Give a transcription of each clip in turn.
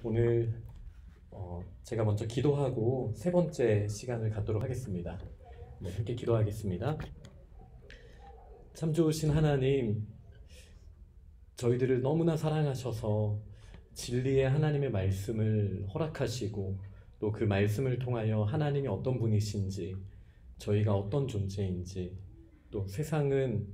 오늘 제가 먼저 기도하고 세 번째 시간을 갖도록 하겠습니다. 네, 함께 기도하겠습니다. 참 좋으신 하나님, 저희들을 너무나 사랑하셔서 진리의 하나님의 말씀을 허락하시고 또 그 말씀을 통하여 하나님이 어떤 분이신지, 저희가 어떤 존재인지, 또 세상은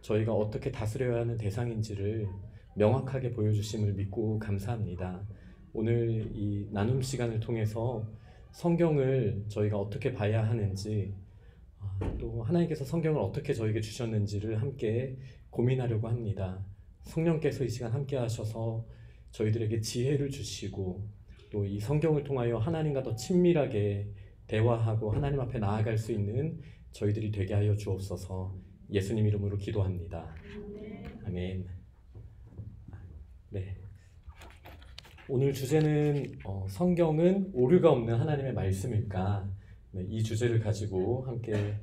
저희가 어떻게 다스려야 하는 대상인지를 명확하게 보여주심을 믿고 감사합니다. 오늘 이 나눔 시간을 통해서 성경을 저희가 어떻게 봐야 하는지, 또 하나님께서 성경을 어떻게 저에게 주셨는지를 함께 고민하려고 합니다. 성령께서 이 시간 함께 하셔서 저희들에게 지혜를 주시고 또 이 성경을 통하여 하나님과 더 친밀하게 대화하고 하나님 앞에 나아갈 수 있는 저희들이 되게 하여 주옵소서. 예수님 이름으로 기도합니다. 아멘. 네. 오늘 주제는 성경은 오류가 없는 하나님의 말씀일까? 네, 이 주제를 가지고 함께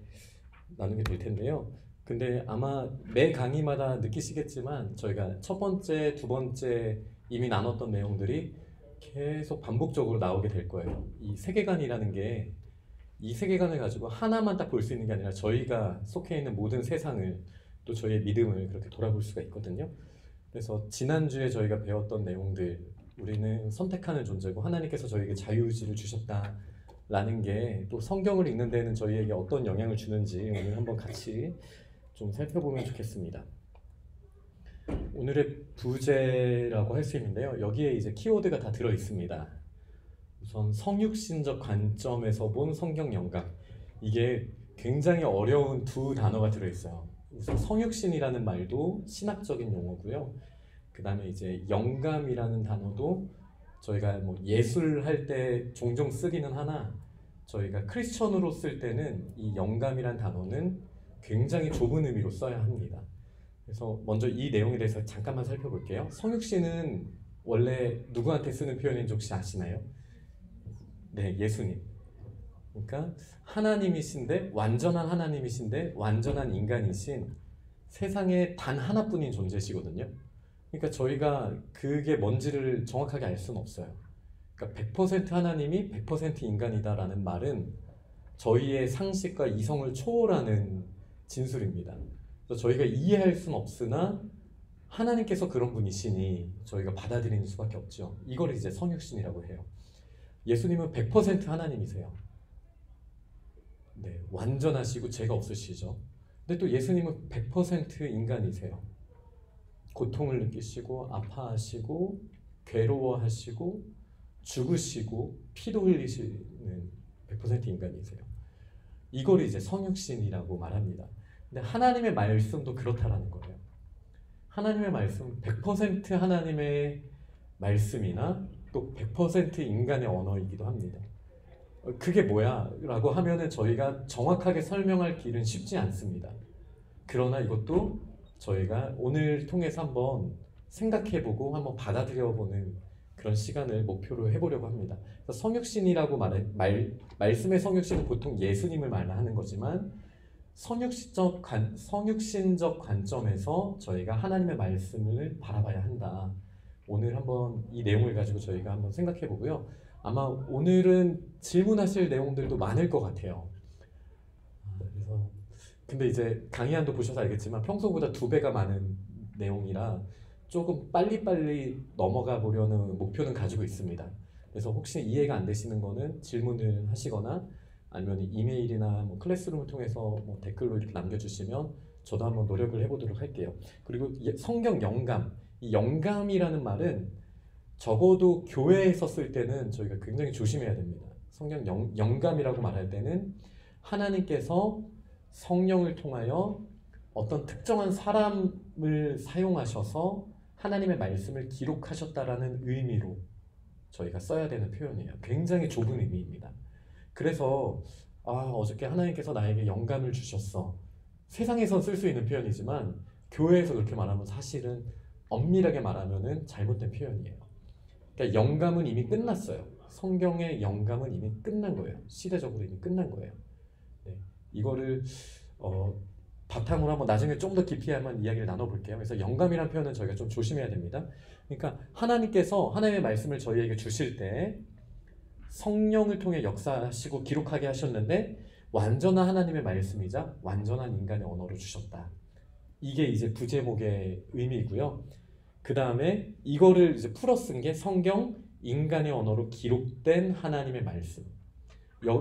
나누게 될 텐데요. 근데 아마 매 강의마다 느끼시겠지만 저희가 첫 번째, 두 번째 이미 나눴던 내용들이 계속 반복적으로 나오게 될 거예요. 이 세계관이라는 게 이 세계관을 가지고 하나만 딱 볼 수 있는 게 아니라 저희가 속해 있는 모든 세상을 또 저희의 믿음을 그렇게 돌아볼 수가 있거든요. 그래서 지난주에 저희가 배웠던 내용들, 우리는 선택하는 존재고 하나님께서 저희에게 자유의지를 주셨다라는 게 또 성경을 읽는 데는 저희에게 어떤 영향을 주는지 오늘 한번 같이 좀 살펴보면 좋겠습니다. 오늘의 부제라고 할 수 있는데요. 여기에 이제 키워드가 다 들어 있습니다. 우선 성육신적 관점에서 본 성경 영감. 이게 굉장히 어려운 두 단어가 들어 있어요. 우선 성육신이라는 말도 신학적인 용어고요. 그 다음에 이제 영감이라는 단어도 저희가 뭐 예술할 때 종종 쓰기는 하나 저희가 크리스천으로 쓸 때는 이 영감이란 단어는 굉장히 좁은 의미로 써야 합니다. 그래서 먼저 이 내용에 대해서 잠깐만 살펴볼게요. 성육신은 원래 누구한테 쓰는 표현인지 혹시 아시나요? 네, 예수님. 그러니까 하나님이신데 완전한 하나님이신데 완전한 인간이신 세상에 단 하나뿐인 존재시거든요. 그러니까 저희가 그게 뭔지를 정확하게 알 수는 없어요. 그러니까 100% 하나님이 100% 인간이다라는 말은 저희의 상식과 이성을 초월하는 진술입니다. 그래서 저희가 이해할 수는 없으나 하나님께서 그런 분이시니 저희가 받아들이는 수밖에 없죠. 이걸 이제 성육신이라고 해요. 예수님은 100% 하나님이세요. 네, 완전하시고 죄가 없으시죠. 근데 또 예수님은 100% 인간이세요. 고통을 느끼시고 아파하시고 괴로워하시고 죽으시고 피도 흘리시는 100% 인간이세요. 이걸 이제 성육신이라고 말합니다. 근데 하나님의 말씀도 그렇다라는 거예요. 하나님의 말씀 100% 하나님의 말씀이나 또 100% 인간의 언어이기도 합니다. 그게 뭐야? 라고 하면은 저희가 정확하게 설명할 길은 쉽지 않습니다. 그러나 이것도 저희가 오늘 통해서 한번 생각해보고 한번 받아들여보는 그런 시간을 목표로 해보려고 합니다. 성육신이라고 말씀의 성육신은 보통 예수님을 말하는 거지만 성육신적 관점에서 저희가 하나님의 말씀을 바라봐야 한다. 오늘 한번 이 내용을 가지고 저희가 한번 생각해 보고요. 아마 오늘은 질문하실 내용들도 많을 것 같아요. 그래서 근데 이제 강의안도 보셔서 알겠지만 평소보다 2배가 많은 내용이라 조금 빨리빨리 넘어가 보려는 목표는 가지고 있습니다. 그래서 혹시 이해가 안 되시는 거는 질문을 하시거나 아니면 이메일이나 뭐 클래스룸을 통해서 뭐 댓글로 이렇게 남겨주시면 저도 한번 노력을 해보도록 할게요. 그리고 성경 영감, 이 영감이라는 말은 적어도 교회에서 쓸 때는 저희가 굉장히 조심해야 됩니다. 성경 영감이라고 말할 때는 하나님께서 성령을 통하여 어떤 특정한 사람을 사용하셔서 하나님의 말씀을 기록하셨다라는 의미로 저희가 써야 되는 표현이에요. 굉장히 좁은 의미입니다. 그래서 어저께 하나님께서 나에게 영감을 주셨어. 세상에서 쓸 수 있는 표현이지만 교회에서 그렇게 말하면 사실은 엄밀하게 말하면 잘못된 표현이에요. 그러니까 영감은 이미 끝났어요. 성경의 영감은 이미 끝난 거예요. 시대적으로 이미 끝난 거예요. 네, 이거를 바탕으로 한번 나중에 좀 더 깊이 한번 이야기를 나눠볼게요. 그래서 영감이라는 표현은 저희가 좀 조심해야 됩니다. 그러니까 하나님께서 하나님의 말씀을 저희에게 주실 때 성령을 통해 역사하시고 기록하게 하셨는데 완전한 하나님의 말씀이자 완전한 인간의 언어로 주셨다. 이게 이제 부제목의 의미이고요. 그 다음에 이거를 이제 풀어 쓴 게 성경 인간의 언어로 기록된 하나님의 말씀.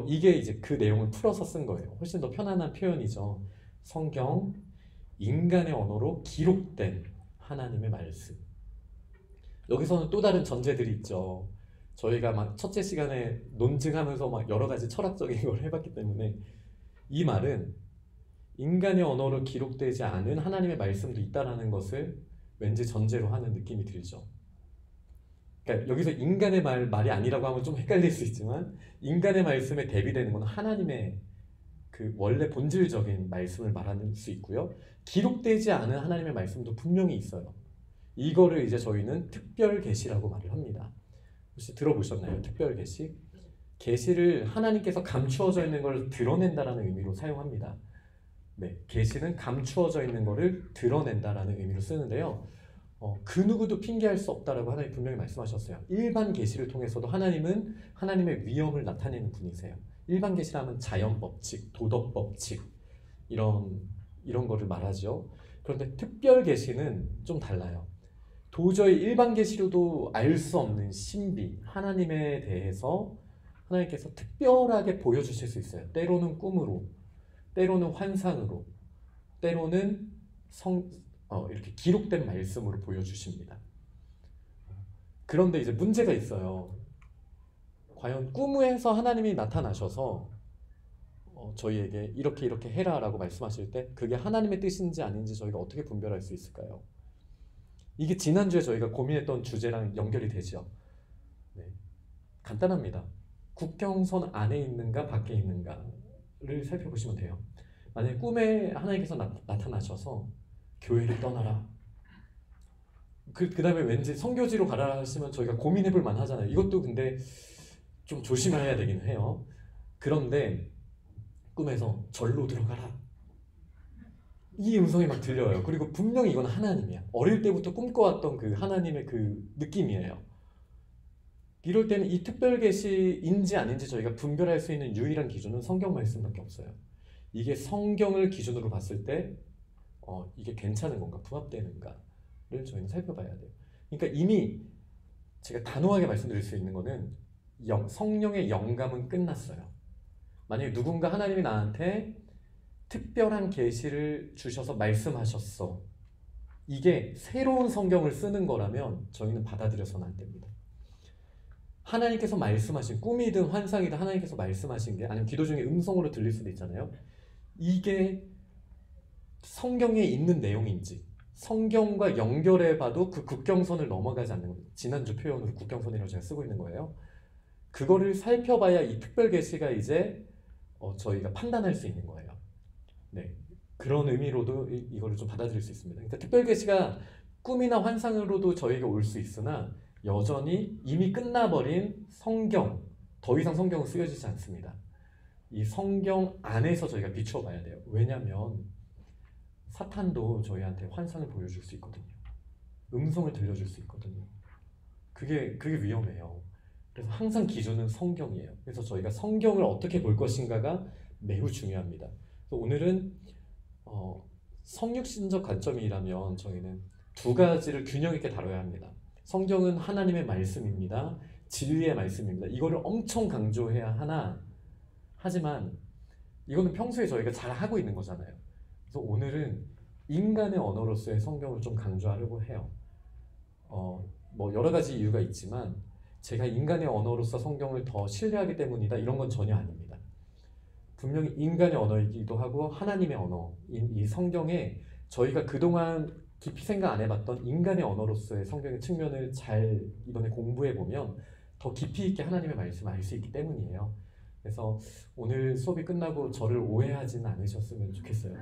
이게 이제 그 내용을 풀어서 쓴 거예요. 훨씬 더 편안한 표현이죠. 성경 인간의 언어로 기록된 하나님의 말씀. 여기서는 또 다른 전제들이 있죠. 저희가 막 첫째 시간에 논증하면서 막 여러 가지 철학적인 걸 해봤기 때문에 이 말은 인간의 언어로 기록되지 않은 하나님의 말씀도 있다라는 것을 왠지 전제로 하는 느낌이 들죠. 그러니까 여기서 인간의 말이 아니라고 하면 좀 헷갈릴 수 있지만 인간의 말씀에 대비되는 건 하나님의 그 원래 본질적인 말씀을 말하는 수 있고요. 기록되지 않은 하나님의 말씀도 분명히 있어요. 이거를 이제 저희는 특별 계시라고 말을 합니다. 혹시 들어보셨나요? 특별 계시? 계시를 하나님께서 감추어져 있는 걸 드러낸다라는 의미로 사용합니다. 네, 계시는 감추어져 있는 것을 드러낸다라는 의미로 쓰는데요. 그 누구도 핑계할 수 없다라고 하나님 분명히 말씀하셨어요. 일반 계시를 통해서도 하나님은 하나님의 위엄을 나타내는 분이세요. 일반 계시라면 자연 법칙, 도덕 법칙 이런 거를 말하죠. 그런데 특별 계시는 좀 달라요. 도저히 일반 계시로도 알 수 없는 신비, 하나님에 대해서 하나님께서 특별하게 보여주실 수 있어요. 때로는 꿈으로, 때로는 환상으로, 때로는 이렇게 기록된 말씀으로 보여주십니다. 그런데 이제 문제가 있어요. 과연 꿈에서 하나님이 나타나셔서 저희에게 이렇게 이렇게 해라 라고 말씀하실 때 그게 하나님의 뜻인지 아닌지 저희가 어떻게 분별할 수 있을까요? 이게 지난주에 저희가 고민했던 주제랑 연결이 되죠. 네. 간단합니다. 국경선 안에 있는가 밖에 있는가를 살펴보시면 돼요. 만약에 꿈에 하나님께서 나타나셔서 교회를 떠나라. 그 다음에 왠지 선교지로 가라 하시면 저희가 고민해볼 만하잖아요. 이것도 근데 좀 조심해야 되긴 해요. 그런데 꿈에서 절로 들어가라. 이 음성이 막 들려요. 그리고 분명히 이건 하나님이야. 어릴 때부터 꿈꿔왔던 그 하나님의 그 느낌이에요. 이럴 때는 이 특별 계시인지 아닌지 저희가 분별할 수 있는 유일한 기준은 성경 말씀밖에 없어요. 이게 성경을 기준으로 봤을 때 이게 괜찮은 건가, 부합되는가를 저희는 살펴봐야 돼요. 그러니까 이미 제가 단호하게 말씀드릴 수 있는 거는 성령의 영감은 끝났어요. 만약에 누군가 하나님이 나한테 특별한 계시를 주셔서 말씀하셨어. 이게 새로운 성경을 쓰는 거라면 저희는 받아들여서는 안 됩니다. 하나님께서 말씀하신 꿈이든 환상이든 하나님께서 말씀하신 게 아니면 기도 중에 음성으로 들릴 수도 있잖아요. 이게 성경에 있는 내용인지 성경과 연결해봐도 그 국경선을 넘어가지 않는 거예요. 지난주 표현으로 국경선이라고 제가 쓰고 있는 거예요. 그거를 살펴봐야 이 특별 계시가 이제 저희가 판단할 수 있는 거예요. 네, 그런 의미로도 이거를 좀 받아들일 수 있습니다. 그러니까 특별 계시가 꿈이나 환상으로도 저희가 올 수 있으나 여전히 이미 끝나버린 성경, 더 이상 성경은 쓰여지지 않습니다. 이 성경 안에서 저희가 비추어 봐야 돼요. 왜냐하면 사탄도 저희한테 환상을 보여줄 수 있거든요. 음성을 들려줄 수 있거든요. 그게 위험해요. 그래서 항상 기준은 성경이에요. 그래서 저희가 성경을 어떻게 볼 것인가가 매우 중요합니다. 그래서 오늘은 성육신적 관점이라면 저희는 두 가지를 균형 있게 다뤄야 합니다. 성경은 하나님의 말씀입니다. 진리의 말씀입니다. 이거를 엄청 강조해야 하나 하지만 이거는 평소에 저희가 잘 하고 있는 거잖아요. 그래서 오늘은 인간의 언어로서의 성경을 좀 강조하려고 해요. 뭐 여러 가지 이유가 있지만 제가 인간의 언어로서 성경을 더 신뢰하기 때문이다 이런 건 전혀 아닙니다. 분명히 인간의 언어이기도 하고 하나님의 언어인 이 성경에 저희가 그동안 깊이 생각 안 해봤던 인간의 언어로서의 성경의 측면을 잘 이번에 공부해보면 더 깊이 있게 하나님의 말씀을 알 수 있기 때문이에요. 그래서 오늘 수업이 끝나고 저를 오해하지는 않으셨으면 좋겠어요.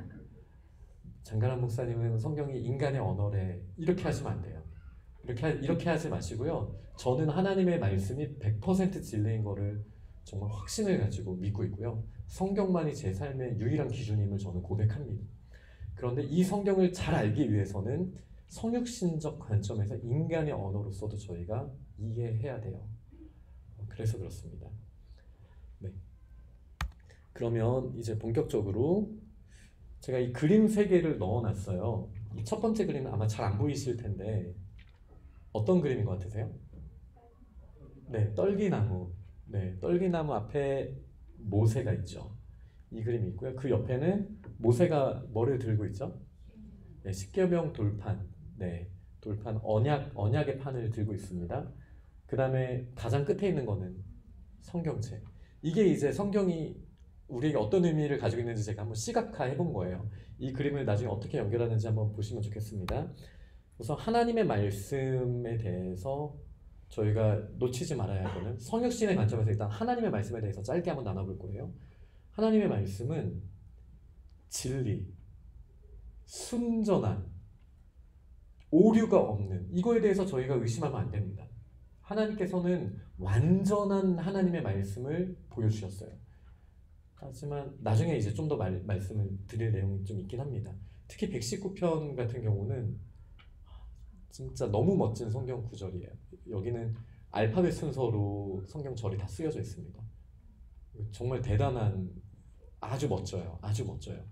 장가람 목사님은 성경이 인간의 언어래 이렇게 하시면 안 돼요. 이렇게 하지 마시고요. 저는 하나님의 말씀이 100% 진리인 거를 정말 확신을 가지고 믿고 있고요. 성경만이 제 삶의 유일한 기준임을 저는 고백합니다. 그런데 이 성경을 잘 알기 위해서는 성육신적 관점에서 인간의 언어로서도 저희가 이해해야 돼요. 그래서 그렇습니다. 네. 그러면 이제 본격적으로 제가 이 그림 3개를 넣어놨어요. 이 첫 번째 그림은 아마 잘 안 보이실 텐데 어떤 그림인 것 같으세요? 네, 떨기나무. 네, 떨기나무 앞에 모세가 있죠. 이 그림이 있고요. 그 옆에는 모세가 뭐를 들고 있죠? 네, 십계명 돌판. 네, 돌판 언약의 판을 들고 있습니다. 그 다음에 가장 끝에 있는 거는 성경책. 이게 이제 성경이 우리에게 어떤 의미를 가지고 있는지 제가 한번 시각화해 본 거예요. 이 그림을 나중에 어떻게 연결하는지 한번 보시면 좋겠습니다. 우선 하나님의 말씀에 대해서 저희가 놓치지 말아야 할 거는 성육신의 관점에서 일단 하나님의 말씀에 대해서 짧게 한번 나눠볼 거예요. 하나님의 말씀은 진리, 순전한, 오류가 없는, 이거에 대해서 저희가 의심하면 안 됩니다. 하나님께서는 완전한 하나님의 말씀을 보여주셨어요. 하지만 나중에 이제 좀 더 말씀을 드릴 내용이 좀 있긴 합니다. 특히 119편 같은 경우는 진짜 너무 멋진 성경 구절이에요. 여기는 알파벳 순서로 성경 절이 다 쓰여져 있습니다. 정말 대단한, 아주 멋져요. 아주 멋져요.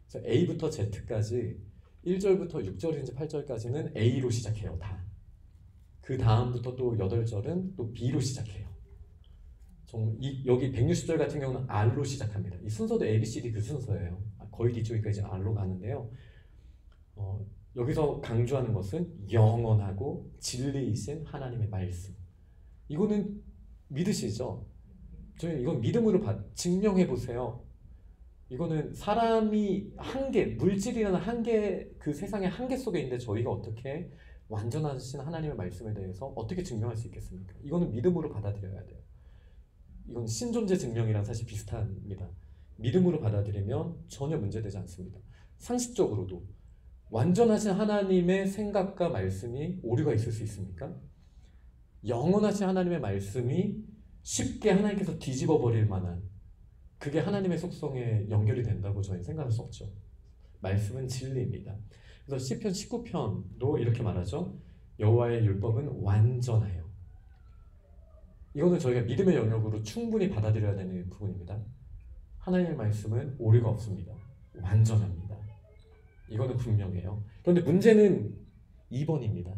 그래서 A부터 Z까지 1절부터 6절인지 8절까지는 A로 시작해요. 다. 그 다음부터 또 8절은 또 B로 시작해요. 여기 160절 같은 경우는 R로 시작합니다. 이 순서도 A, B, C, D 그 순서예요. 거의 뒤쪽이까지 R로 가는데요. 여기서 강조하는 것은 영원하고 진리이신 하나님의 말씀. 이거는 믿으시죠? 저희 이건 믿음으로 증명해 보세요. 이거는 사람이 한계, 물질이라는 한계, 그 세상의 한계 속에 있는데 저희가 어떻게 완전하신 하나님의 말씀에 대해서 어떻게 증명할 수 있겠습니까? 이거는 믿음으로 받아들여야 돼요. 이건 신존재 증명이랑 사실 비슷합니다. 믿음으로 받아들이면 전혀 문제되지 않습니다. 상식적으로도 완전하신 하나님의 생각과 말씀이 오류가 있을 수 있습니까? 영원하신 하나님의 말씀이 쉽게 하나님께서 뒤집어 버릴 만한, 그게 하나님의 속성에 연결이 된다고 저희는 생각할 수 없죠. 말씀은 진리입니다. 그래서 시편 19편도 이렇게 말하죠. 여호와의 율법은 완전하여. 이거는 저희가 믿음의 영역으로 충분히 받아들여야 되는 부분입니다. 하나님의 말씀은 오류가 없습니다. 완전합니다. 이거는 분명해요. 그런데 문제는 2번입니다.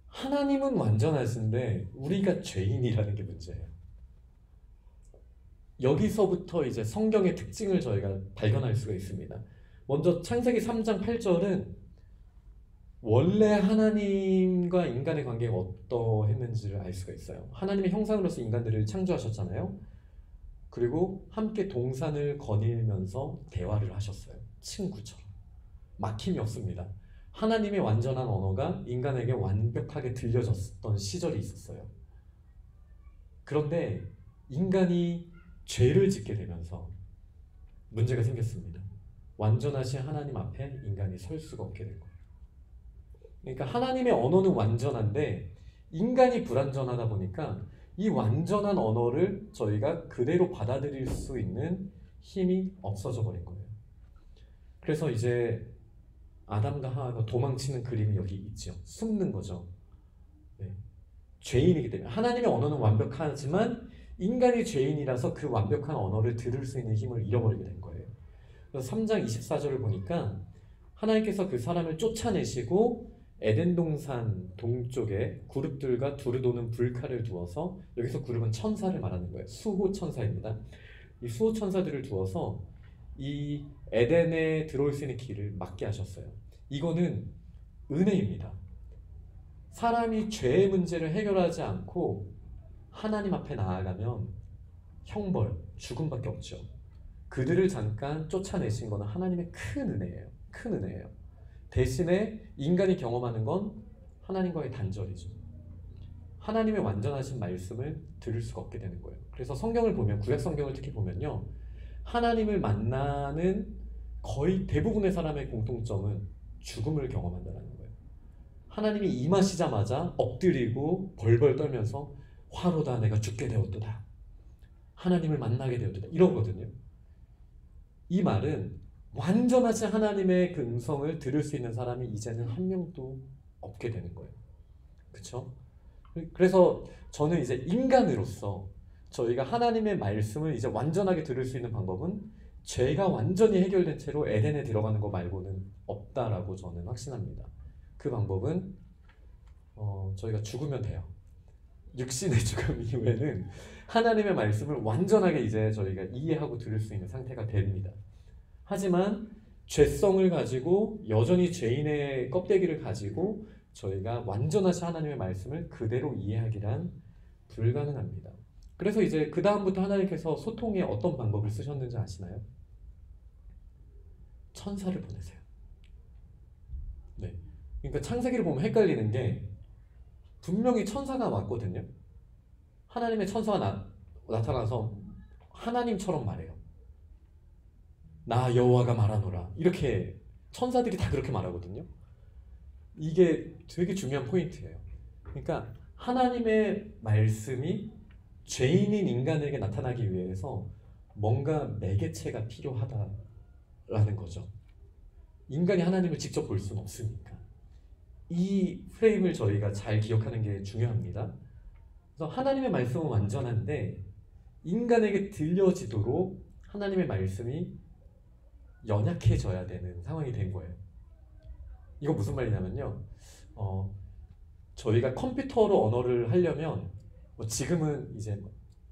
하나님은 완전하신데 우리가 죄인이라는 게 문제예요. 여기서부터 이제 성경의 특징을 저희가 발견할 수가 있습니다. 먼저 창세기 3장 8절은 원래 하나님과 인간의 관계가 어떠했는지를 알 수가 있어요. 하나님의 형상으로서 인간들을 창조하셨잖아요. 그리고 함께 동산을 거닐면서 대화를 하셨어요. 친구처럼. 막힘이 없습니다. 하나님의 완전한 언어가 인간에게 완벽하게 들려졌던 시절이 있었어요. 그런데 인간이 죄를 짓게 되면서 문제가 생겼습니다. 완전하신 하나님 앞에 인간이 설 수가 없게 된 거예요. 그러니까 하나님의 언어는 완전한데 인간이 불완전하다 보니까 이 완전한 언어를 저희가 그대로 받아들일 수 있는 힘이 없어져 버린 거예요. 그래서 이제 아담과 하와가 도망치는 그림이 여기 있죠. 숨는 거죠. 네. 죄인이기 때문에 하나님의 언어는 완벽하지만 인간이 죄인이라서 그 완벽한 언어를 들을 수 있는 힘을 잃어버리게 된 거예요. 그래서 3장 24절을 보니까 하나님께서 그 사람을 쫓아내시고 에덴 동산 동쪽에 그룹들과 두루 도는 불칼을 두어서, 여기서 그룹은 천사를 말하는 거예요. 수호 천사입니다. 이 수호 천사들을 두어서 이 에덴에 들어올 수 있는 길을 막게 하셨어요. 이거는 은혜입니다. 사람이 죄의 문제를 해결하지 않고 하나님 앞에 나아가면 형벌, 죽음밖에 없죠. 그들을 잠깐 쫓아내신 것은 하나님의 큰 은혜예요. 큰 은혜예요. 대신에 인간이 경험하는 건 하나님과의 단절이죠. 하나님의 완전하신 말씀을 들을 수가 없게 되는 거예요. 그래서 성경을 보면, 구약 성경을 특히 보면요, 하나님을 만나는 거의 대부분의 사람의 공통점은 죽음을 경험한다는 거예요. 하나님이 임하시자마자 엎드리고 벌벌 떨면서 화로다 내가 죽게 되었도다, 하나님을 만나게 되었도다, 이러거든요. 이 말은 완전하신 하나님의 그 음성을 들을 수 있는 사람이 이제는 한 명도 없게 되는 거예요. 그렇죠? 그래서 저는 이제 인간으로서 저희가 하나님의 말씀을 이제 완전하게 들을 수 있는 방법은 죄가 완전히 해결된 채로 에덴에 들어가는 거 말고는 없다라고 저는 확신합니다. 그 방법은 저희가 죽으면 돼요. 육신의 죽음 이후에는 하나님의 말씀을 완전하게 이제 저희가 이해하고 들을 수 있는 상태가 됩니다. 하지만 죄성을 가지고 여전히 죄인의 껍데기를 가지고 저희가 완전하신 하나님의 말씀을 그대로 이해하기란 불가능합니다. 그래서 이제 그 다음부터 하나님께서 소통에 어떤 방법을 쓰셨는지 아시나요? 천사를 보내세요. 네. 그러니까 창세기를 보면 헷갈리는 게 분명히 천사가 왔거든요. 하나님의 천사가 나타나서 하나님처럼 말해요. 나 여호와가 말하노라. 이렇게 천사들이 다 그렇게 말하거든요. 이게 되게 중요한 포인트예요. 그러니까 하나님의 말씀이 죄인인 인간에게 나타나기 위해서 뭔가 매개체가 필요하다라는 거죠. 인간이 하나님을 직접 볼 수는 없으니까. 이 프레임을 저희가 잘 기억하는 게 중요합니다. 그래서 하나님의 말씀은 완전한데 인간에게 들려지도록 하나님의 말씀이 연약해져야 되는 상황이 된 거예요. 이거 무슨 말이냐면요. 저희가 컴퓨터로 언어를 하려면 지금은 이제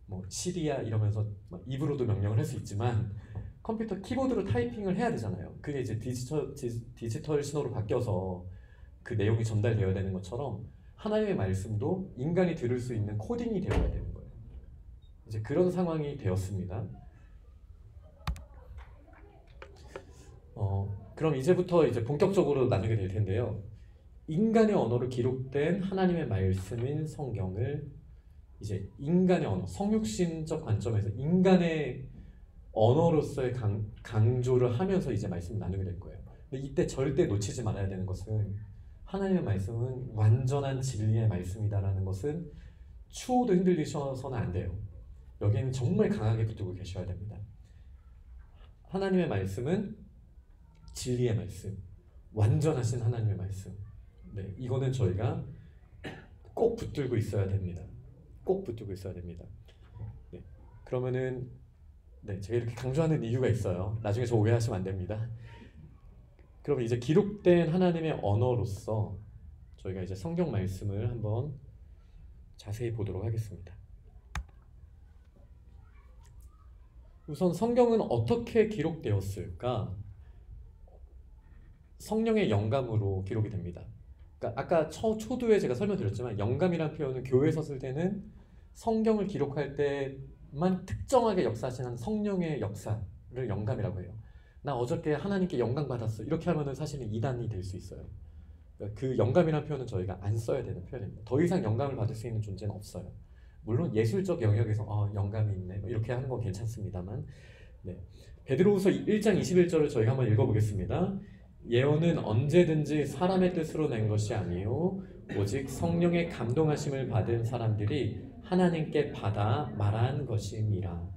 뭐 시리야 이러면서 입으로도 명령을 할 수 있지만 컴퓨터 키보드로 타이핑을 해야 되잖아요. 그게 이제 디지털 신호로 바뀌어서 그 내용이 전달되어야 되는 것처럼 하나님의 말씀도 인간이 들을 수 있는 코딩이 되어야 되는 거예요. 이제 그런 상황이 되었습니다. 그럼 이제부터 이제 본격적으로 나누게 될 텐데요. 인간의 언어로 기록된 하나님의 말씀인 성경을 이제 인간의 언어, 성육신적 관점에서 인간의 언어로서의 강조를 하면서 이제 말씀을 나누게 될 거예요. 근데 이때 절대 놓치지 말아야 되는 것은 하나님의 말씀은 완전한 진리의 말씀이다라는 것은 추호도 흔들리셔서는 안 돼요. 여기에는 정말 강하게 붙들고 계셔야 됩니다. 하나님의 말씀은 진리의 말씀, 완전하신 하나님의 말씀. 네, 이거는 저희가 꼭 붙들고 있어야 됩니다. 꼭 붙들고 있어야 됩니다. 네, 그러면은 제가 이렇게 강조하는 이유가 있어요. 나중에 저 오해하시면 안 됩니다. 그럼 이제 기록된 하나님의 언어로서 저희가 이제 성경 말씀을 한번 자세히 보도록 하겠습니다. 우선 성경은 어떻게 기록되었을까? 성령의 영감으로 기록이 됩니다. 그러니까 아까 초두에 제가 설명드렸지만 영감이라는 표현은 교회에서 쓸 때는 성경을 기록할 때만 특정하게 역사하시는 성령의 역사를 영감이라고 해요. 나 어저께 하나님께 영감 받았어. 이렇게 하면은 사실은 이단이 될 수 있어요. 그러니까 그 영감이라는 표현은 저희가 안 써야 되는 표현입니다. 더 이상 영감을 받을 수 있는 존재는 없어요. 물론 예술적 영역에서 영감이 있네 이렇게 하는 건 괜찮습니다만 베드로후서 1장 21절을 저희가 한번 읽어보겠습니다. 예언은 언제든지 사람의 뜻으로 낸 것이 아니요 오직 성령의 감동하심을 받은 사람들이 하나님께 받아 말한 것임이라.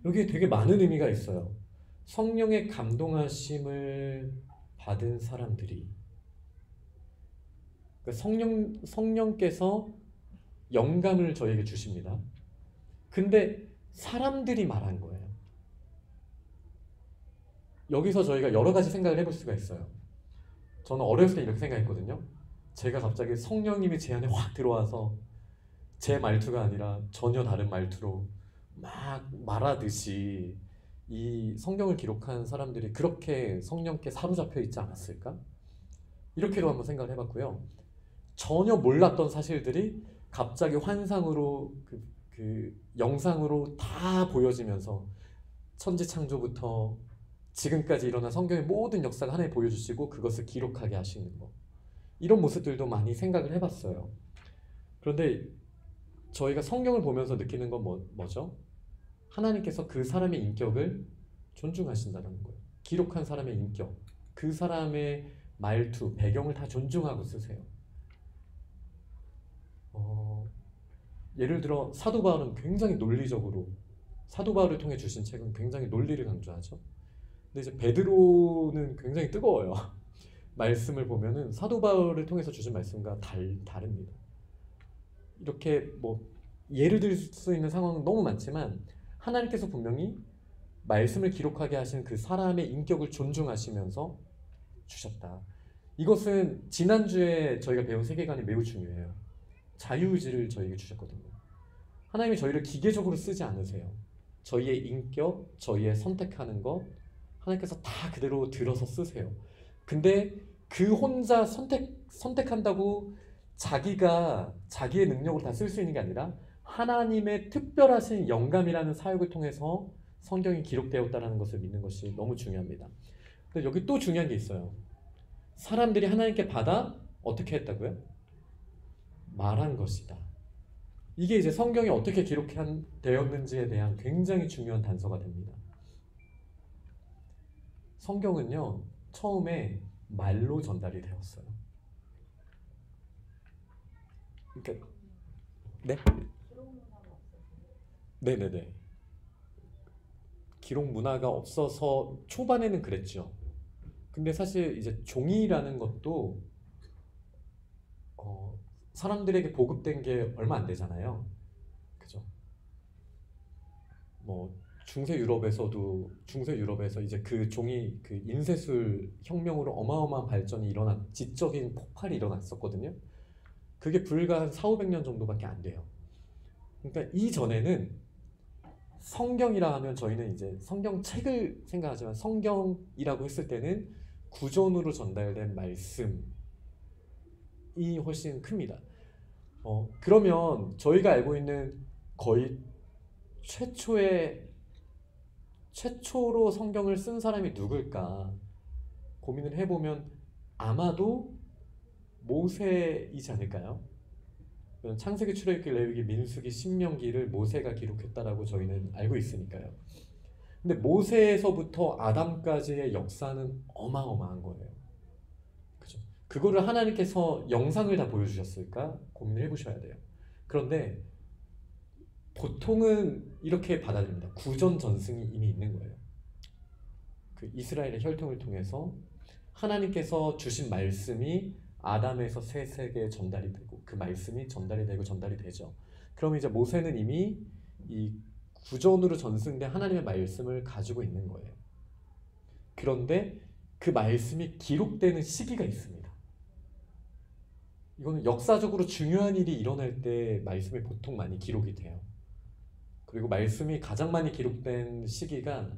여기에 되게 많은 의미가 있어요. 성령의 감동하심을 받은 사람들이, 그러니까 성령께서 영감을 저에게 주십니다. 근데 사람들이 말한 거예요. 여기서 저희가 여러 가지 생각을 해볼 수가 있어요. 저는 어렸을 때 이렇게 생각했거든요. 제가 갑자기 성령님이 제 안에 확 들어와서 제 말투가 아니라 전혀 다른 말투로 막 말하듯이 이 성경을 기록한 사람들이 그렇게 성령께 사로잡혀 있지 않았을까? 이렇게도 한번 생각을 해봤고요. 전혀 몰랐던 사실들이 갑자기 환상으로 그 영상으로 다 보여지면서 천지창조부터 지금까지 일어난 성경의 모든 역사가 하나님 보여주시고 그것을 기록하게 하시는 거, 이런 모습들도 많이 생각을 해봤어요. 그런데 저희가 성경을 보면서 느끼는 건 뭐죠? 하나님께서 그 사람의 인격을 존중하신다는 거예요. 기록한 사람의 인격, 그 사람의 말투, 배경을 다 존중하고 쓰세요. 예를 들어 사도 바울은 굉장히 논리적으로 사도 바울을 통해 주신 책은 굉장히 논리를 강조하죠. 근데 이제 베드로는 굉장히 뜨거워요. 말씀을 보면은 사도 바울을 통해서 주신 말씀과 다릅니다. 이렇게 뭐 예를 들 수 있는 상황은 너무 많지만 하나님께서 분명히 말씀을 기록하게 하신 그 사람의 인격을 존중하시면서 주셨다. 이것은 지난주에 저희가 배운 세계관이 매우 중요해요. 자유의지를 저희에게 주셨거든요. 하나님이 저희를 기계적으로 쓰지 않으세요. 저희의 인격, 저희의 선택하는 것 하나님께서 다 그대로 들어서 쓰세요. 근데 그 혼자 선택한다고 자기가 자기의 능력으로 다 쓸 수 있는 게 아니라 하나님의 특별하신 영감이라는 사역을 통해서 성경이 기록되었다는 것을 믿는 것이 너무 중요합니다. 근데 여기 또 중요한 게 있어요. 사람들이 하나님께 받아 어떻게 했다고요? 말한 것이다. 이게 이제 성경이 어떻게 기록되었는지에 대한 굉장히 중요한 단서가 됩니다. 성경은요, 처음에 말로 전달이 되었어요. 그러니까 네? 네네네. 기록 문화가 없어서 초반에는 그랬죠. 근데 사실 이제 종이라는 것도 사람들에게 보급된 게 얼마 안 되잖아요. 그죠? 뭐 중세 유럽에서 이제 그 종이 그 인쇄술 혁명으로 어마어마한 발전이 지적인 폭발이 일어났었거든요. 그게 불과 한 4,500년 정도밖에 안 돼요. 그러니까 이전에는 성경이라 하면 저희는 이제 성경책을 생각하지만 성경이라고 했을 때는 구전으로 전달된 말씀이 훨씬 큽니다. 그러면 저희가 알고 있는 거의 최초로 성경을 쓴 사람이 누굴까 고민을 해보면 아마도 모세이지 않을까요? 창세기, 출애굽기, 레위기, 민수기, 신명기를 모세가 기록했다라고 저희는 알고 있으니까요. 근데 모세에서부터 아담까지의 역사는 어마어마한 거예요. 그죠? 그거를 하나님께서 영상을 다 보여주셨을까 고민을 해보셔야 돼요. 그런데 보통은 이렇게 받아들입니다. 구전 전승이 이미 있는 거예요. 그 이스라엘의 혈통을 통해서 하나님께서 주신 말씀이 아담에서 셋에게 전달이 되고 그 말씀이 전달이 되고 전달이 되죠. 그럼 이제 모세는 이미 이 구전으로 전승된 하나님의 말씀을 가지고 있는 거예요. 그런데 그 말씀이 기록되는 시기가 있습니다. 이거는 역사적으로 중요한 일이 일어날 때 말씀이 보통 많이 기록이 돼요. 그리고 말씀이 가장 많이 기록된 시기가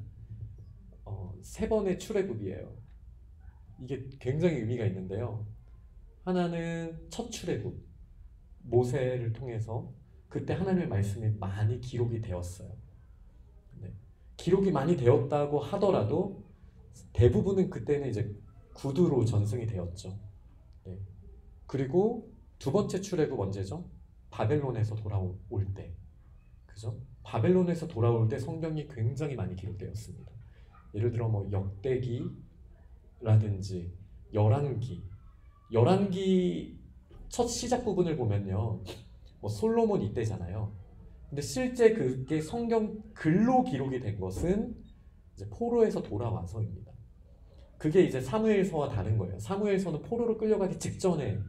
3번의 출애굽이에요. 이게 굉장히 의미가 있는데요. 하나는 첫 출애굽, 모세를 통해서 그때 하나님의 말씀이 많이 기록이 되었어요. 네. 기록이 많이 되었다고 하더라도 대부분은 그때는 이제 구두로 전승이 되었죠. 네. 그리고 두 번째 출애굽 언제죠? 바벨론에서 돌아올 때. 그죠? 바벨론에서 돌아올 때 성경이 굉장히 많이 기록되었습니다. 예를 들어 뭐 역대기라든지 열왕기 첫 시작 부분을 보면요, 뭐 솔로몬 이때잖아요. 근데 실제 그게 성경 글로 기록이 된 것은 이제 포로에서 돌아와서입니다. 그게 이제 사무엘서와 다른 거예요. 사무엘서는 포로로 끌려가기 직전에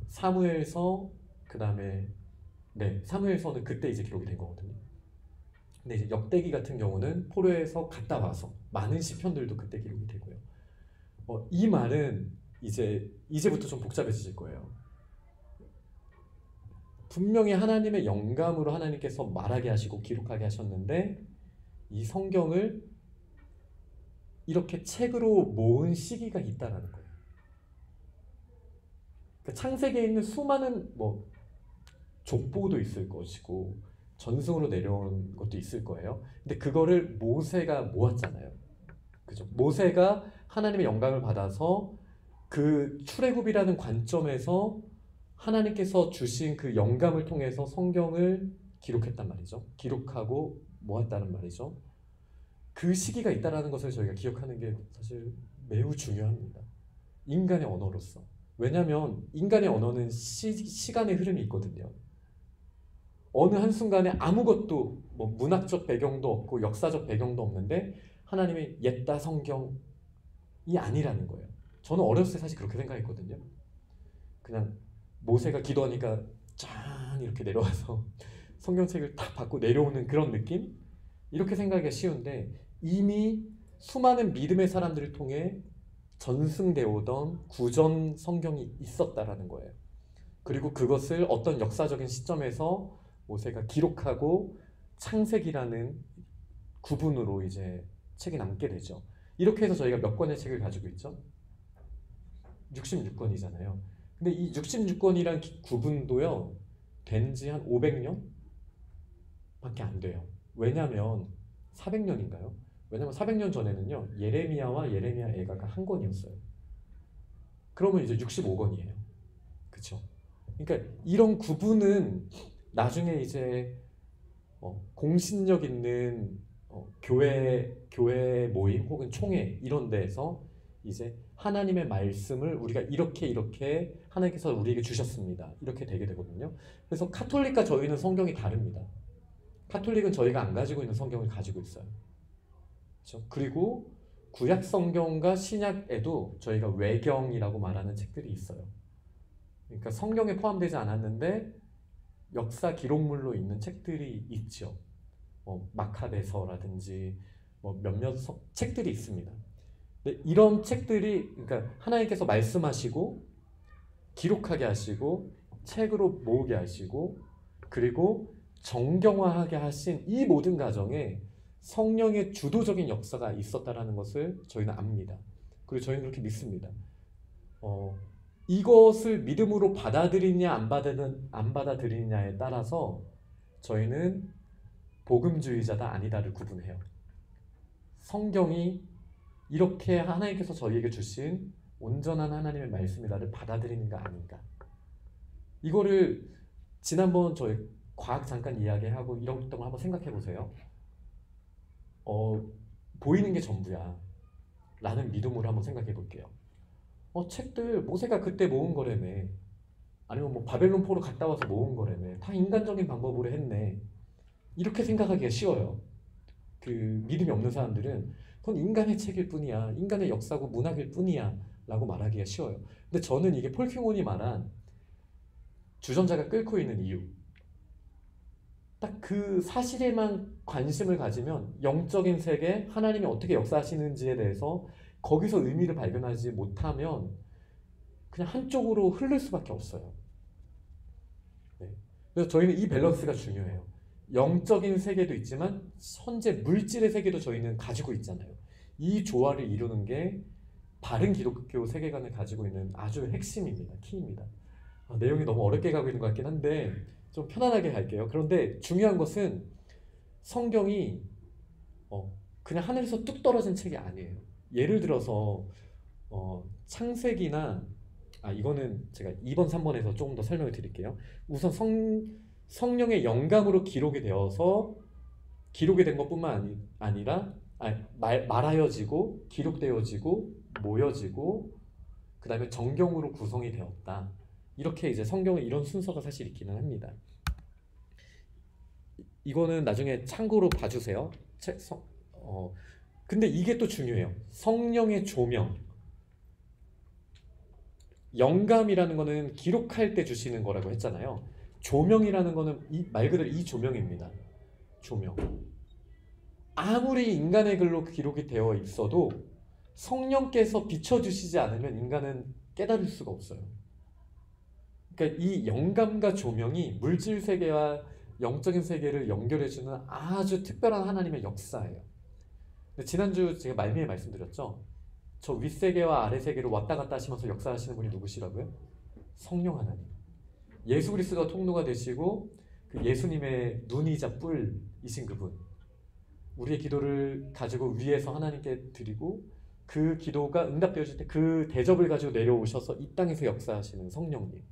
사무엘서 그다음에 사무엘서는 그때 이제 기록이 된 거거든요. 근데 이제 역대기 같은 경우는 포로에서 갔다 와서 많은 시편들도 그때 기록이 되고요. 이 말은 이제부터 좀 복잡해지실 거예요. 분명히 하나님의 영감으로 하나님께서 말하게 하시고 기록하게 하셨는데 이 성경을 이렇게 책으로 모은 시기가 있다라는 거예요. 그러니까 창세기에 있는 수많은 뭐 족보도 있을 것이고 전승으로 내려온 것도 있을 거예요. 근데 그거를 모세가 모았잖아요. 그죠? 모세가 하나님의 영감을 받아서 그 출애굽이라는 관점에서 하나님께서 주신 그 영감을 통해서 성경을 기록했단 말이죠. 기록하고 모았다는 말이죠. 그 시기가 있다는 것을 저희가 기억하는 게 사실 매우 중요합니다. 인간의 언어로서. 왜냐하면 인간의 언어는 시간의 흐름이 있거든요. 어느 한순간에 아무것도 뭐 문학적 배경도 없고 역사적 배경도 없는데 하나님의 옛다 성경이 아니라는 거예요. 저는 어렸을 때 사실 그렇게 생각했거든요. 그냥 모세가 기도하니까 짠 이렇게 내려와서 성경책을 딱 받고 내려오는 그런 느낌? 이렇게 생각하기가 쉬운데 이미 수많은 믿음의 사람들을 통해 전승되어 오던 구전 성경이 있었다라는 거예요. 그리고 그것을 어떤 역사적인 시점에서 모세가 기록하고 창세기라는 구분으로 이제 책이 남게 되죠. 이렇게 해서 저희가 몇 권의 책을 가지고 있죠? 66권이잖아요. 근데 이 66권이란 구분도요, 된 지 한 500년? 밖에 안 돼요. 왜냐면 400년인가요? 왜냐면 400년 전에는요, 예레미야와 예레미야 애가가 한 권이었어요. 그러면 이제 65권이에요. 그쵸? 그러니까 이런 구분은 나중에 이제 공신력 있는 교회 모임 혹은 총회 이런 데에서 이제 하나님의 말씀을 우리가 이렇게 하나님께서 우리에게 주셨습니다. 이렇게 되게 되거든요. 그래서 카톨릭과 저희는 성경이 다릅니다. 카톨릭은 저희가 안 가지고 있는 성경을 가지고 있어요. 그렇죠? 그리고 구약 성경과 신약에도 저희가 외경이라고 말하는 책들이 있어요. 그러니까 성경에 포함되지 않았는데 역사 기록물로 있는 책들이 있죠. 마카베서라든지 몇몇 책들이 있습니다. 근데 이런 책들이 그러니까 하나님께서 말씀하시고 기록하게 하시고 책으로 모으게 하시고 그리고 정경화하게 하신 이 모든 과정에 성령의 주도적인 역사가 있었다라는 것을 저희는 압니다. 그리고 저희는 그렇게 믿습니다. 이것을 믿음으로 받아들이냐 안 받아들이냐에 따라서 저희는 복음주의자다 아니다를 구분해요. 성경이 이렇게 하나님께서 저희에게 주신 온전한 하나님의 말씀이다를 받아들이는가 아닌가. 이거를 지난번 저희 과학 잠깐 이야기하고 이런 걸 한번 생각해 보세요. 보이는 게 전부야 라는 믿음으로 한번 생각해 볼게요. 책들 모세가 그때 모은 거라며, 아니면 뭐 바벨론 포로 갔다 와서 모은 거라며, 다 인간적인 방법으로 했네, 이렇게 생각하기가 쉬워요. 그 믿음이 없는 사람들은 그건 인간의 책일 뿐이야, 인간의 역사고 문학일 뿐이야 라고 말하기가 쉬워요. 근데 저는 이게 폴킹온이 말한 주전자가 끓고 있는 이유, 딱 그 사실에만 관심을 가지면 영적인 세계, 하나님이 어떻게 역사하시는지에 대해서 거기서 의미를 발견하지 못하면 그냥 한쪽으로 흐를 수밖에 없어요. 네. 그래서 저희는 이 밸런스가 중요해요. 영적인 세계도 있지만 현재 물질의 세계도 저희는 가지고 있잖아요. 이 조화를 이루는 게 바른 기독교 세계관을 가지고 있는 아주 핵심입니다. 키입니다. 내용이 너무 어렵게 가고 있는 것 같긴 한데 좀 편안하게 갈게요. 그런데 중요한 것은 성경이 그냥 하늘에서 뚝 떨어진 책이 아니에요. 예를 들어서 창세기나 이거는 제가 2번, 3번에서 조금 더 설명을 드릴게요. 우선 성령의 영감으로 기록이 되어서 기록이 된 것뿐만 아니라 말하여지고 기록되어지고 모여지고 그 다음에 정경으로 구성이 되었다. 이렇게 이제 성경은 이런 순서가 사실 있기는 합니다. 이거는 나중에 참고로 봐주세요. 근데 이게 또 중요해요. 성령의 조명. 영감이라는 거는 기록할 때 주시는 거라고 했잖아요. 조명이라는 거는 말 그대로 이 조명입니다. 조명. 아무리 인간의 글로 기록이 되어 있어도 성령께서 비춰주시지 않으면 인간은 깨달을 수가 없어요. 그러니까 이 영감과 조명이 물질 세계와 영적인 세계를 연결해주는 아주 특별한 하나님의 역사예요. 지난주 제가 말미에 말씀드렸죠. 저 윗세계와 아래세계를 왔다 갔다 하시면서 역사하시는 분이 누구시라고요? 성령 하나님. 예수 그리스도가 통로가 되시고 그 예수님의 눈이자 뿔이신 그분. 우리의 기도를 가지고 위에서 하나님께 드리고 그 기도가 응답되어질 때 그 대접을 가지고 내려오셔서 이 땅에서 역사하시는 성령님.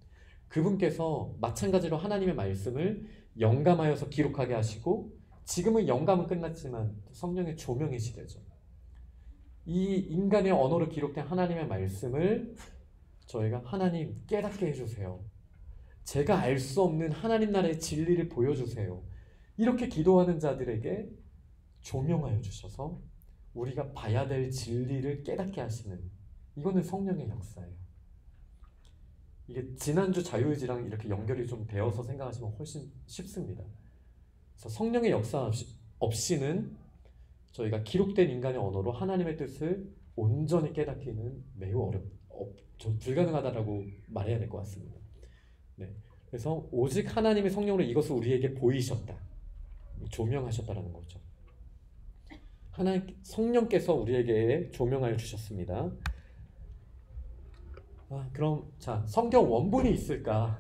그분께서 마찬가지로 하나님의 말씀을 영감하여서 기록하게 하시고 지금은 영감은 끝났지만 성령의 조명의 시대죠. 이 인간의 언어로 기록된 하나님의 말씀을 저희가 하나님 깨닫게 해주세요 제가 알 수 없는 하나님 나라의 진리를 보여주세요. 이렇게 기도하는 자들에게 조명하여 주셔서 우리가 봐야 될 진리를 깨닫게 하시는, 이거는 성령의 역사예요. 이게 지난주 자유의지랑 이렇게 연결이 좀 되어서 생각하시면 훨씬 쉽습니다. 그래서 성령의 역사 없이는 저희가 기록된 인간의 언어로 하나님의 뜻을 온전히 깨닫기는 매우 좀 불가능하다라고 말해야 될 것 같습니다. 네. 그래서 오직 하나님의 성령으로 이것을 우리에게 보이셨다, 조명하셨다라는 거죠. 하나님 성령께서 우리에게 조명하여 주셨습니다. 그럼 자, 성경 원본이 있을까?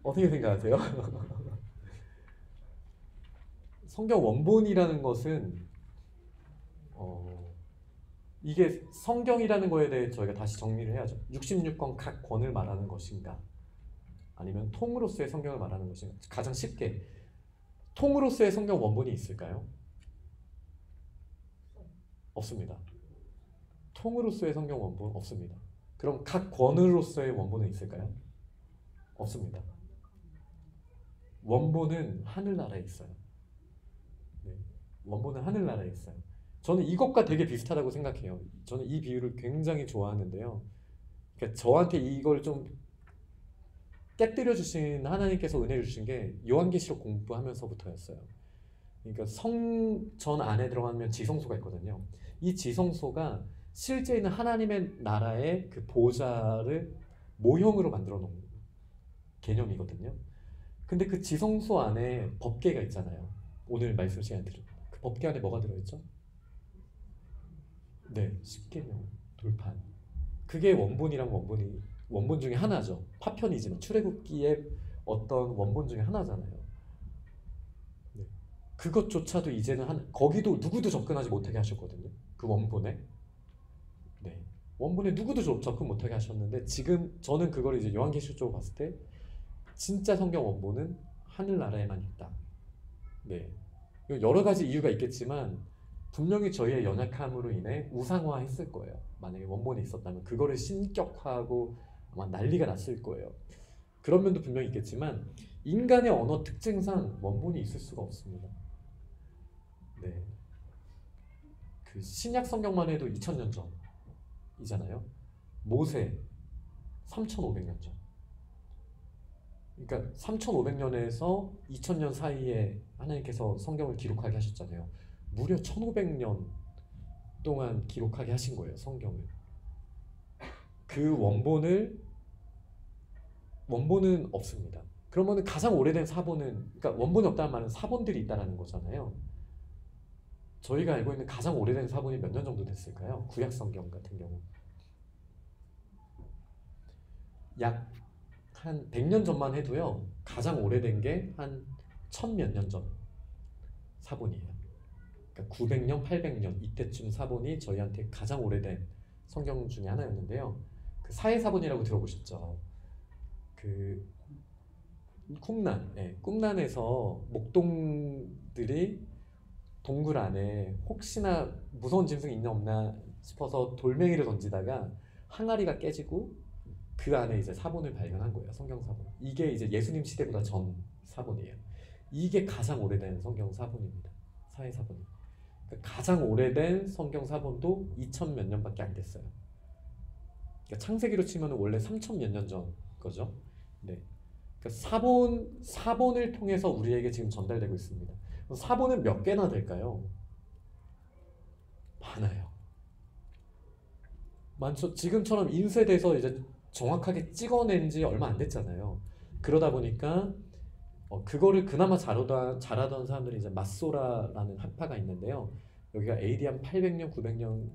어떻게 생각하세요? 성경 원본이라는 것은 이게 성경이라는 거에 대해 저희가 다시 정리를 해야죠. 66권 각 권을 말하는 것인가, 아니면 통으로서의 성경을 말하는 것인가. 가장 쉽게 통으로서의 성경 원본이 있을까요? 없습니다. 통으로서의 성경 원본 없습니다. 그럼 각 권으로서의 원본은 있을까요? 없습니다. 원본은 하늘나라에 있어요. 네. 원본은 하늘나라에 있어요. 저는 이것과 되게 비슷하다고 생각해요. 저는 이 비유를 굉장히 좋아하는데요. 그러니까 저한테 이걸 좀 깨뜨려 주신 하나님께서 은혜를 주신 게 요한계시록 공부하면서부터였어요. 그러니까 성전 안에 들어가면 지성소가 있거든요. 이 지성소가 실제 있는 하나님의 나라의 그 보좌를 모형으로 만들어 놓은 개념이거든요. 근데 그 지성소 안에 법궤가 있잖아요. 오늘 말씀 시간에 그 법궤 안에 뭐가 들어있죠? 네, 십계명, 돌판. 그게 원본 중에 하나죠. 파편이지만 출애굽기의 어떤 원본 중에 하나잖아요. 네. 그것조차도 이제는 거기도 누구도 접근하지 못하게 하셨거든요. 그 원본에. 네. 원본에 누구도 접근 못하게 하셨는데, 지금 저는 그걸 이제 요한계시록 쪽으로 봤을 때 진짜 성경 원본은 하늘나라에만 있다. 네. 여러 가지 이유가 있겠지만 분명히 저희의 연약함으로 인해 우상화했을 거예요. 만약에 원본이 있었다면 그거를 신격화하고 아마 난리가 났을 거예요. 그런 면도 분명히 있겠지만 인간의 언어 특징상 원본이 있을 수가 없습니다. 네. 그 신약 성경만 해도 2000년 전이잖아요. 모세 3500년 전. 그러니까 3500년에서 2000년 사이에 하나님께서 성경을 기록하게 하셨잖아요. 무려 1500년 동안 기록하게 하신 거예요, 성경을. 그 원본은 없습니다. 그러면 가장 오래된 사본은, 그러니까 원본이 없다는 말은 사본들이 있다라는 거잖아요. 저희가 알고 있는 가장 오래된 사본이 몇 년 정도 됐을까요? 구약 성경 같은 경우 약 한 100년 전만 해도요, 가장 오래된 게 한 1000몇 년 전 사본이에요. 그러니까 900년, 800년 이때쯤 사본이 저희한테 가장 오래된 성경 중에 하나였는데요. 그 사해사본이라고 들어보셨죠? 그 꿈란, 네, 꿈란에서 목동들이 동굴 안에 혹시나 무서운 짐승이 있나 없나 싶어서 돌멩이를 던지다가 항아리가 깨지고 그 안에 이제 사본을 발견한 거예요. 성경 사본. 이게 이제 예수님 시대보다 전 사본이에요. 이게 가장 오래된 성경 사본입니다. 사해 사본이. 그러니까 가장 오래된 성경 사본도 2000 몇 년밖에 안 됐어요. 그러니까 창세기로 치면 원래 3000 몇 년 전 거죠. 네. 그러니까 사본을 통해서 우리에게 지금 전달되고 있습니다. 사본은 몇 개나 될까요? 많아요. 많죠. 지금처럼 인쇄돼서 이제 정확하게 찍어낸 지 얼마 안 됐잖아요. 그러다 보니까 그거를 그나마 잘하던 사람들이 이제 마소라라는 학파가 있는데요. 여기가 AD 한 800년, 900년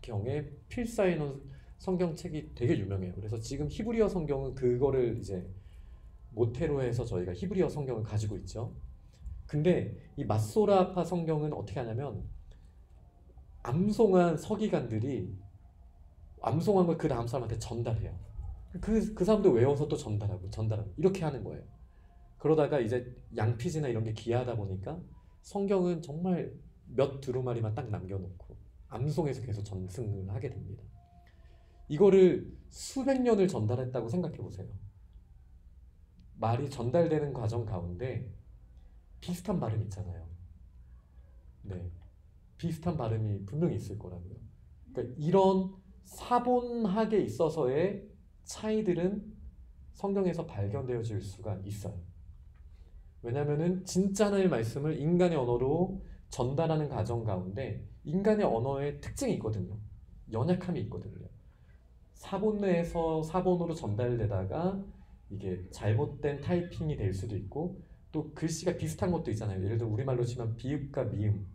경에 필사해 놓은 성경책이 되게 유명해요. 그래서 지금 히브리어 성경은 그거를 이제 모태로 해서 저희가 히브리어 성경을 가지고 있죠. 근데 이 마소라파 성경은 어떻게 하냐면 암송한 서기관들이 암송한 걸 그 다음 사람한테 전달해요. 그 사람도 외워서 또 전달하고 이렇게 하는 거예요. 그러다가 이제 양피지나 이런 게 귀하다 보니까 성경은 정말 몇 두루마리만 딱 남겨놓고 암송해서 계속 전승을 하게 됩니다. 이거를 수백 년을 전달했다고 생각해 보세요. 말이 전달되는 과정 가운데 비슷한 발음 있잖아요. 네, 비슷한 발음이 분명히 있을 거라고요. 그러니까 이런 사본학에 있어서의 차이들은 성경에서 발견되어질 수가 있어요. 왜냐하면은 진짜 하나님의 말씀을 인간의 언어로 전달하는 과정 가운데 인간의 언어의 특징이 있거든요. 연약함이 있거든요. 사본 내에서 사본으로 전달되다가 이게 잘못된 타이핑이 될 수도 있고 또 글씨가 비슷한 것도 있잖아요. 예를 들어 우리말로 치면 비읍과 미음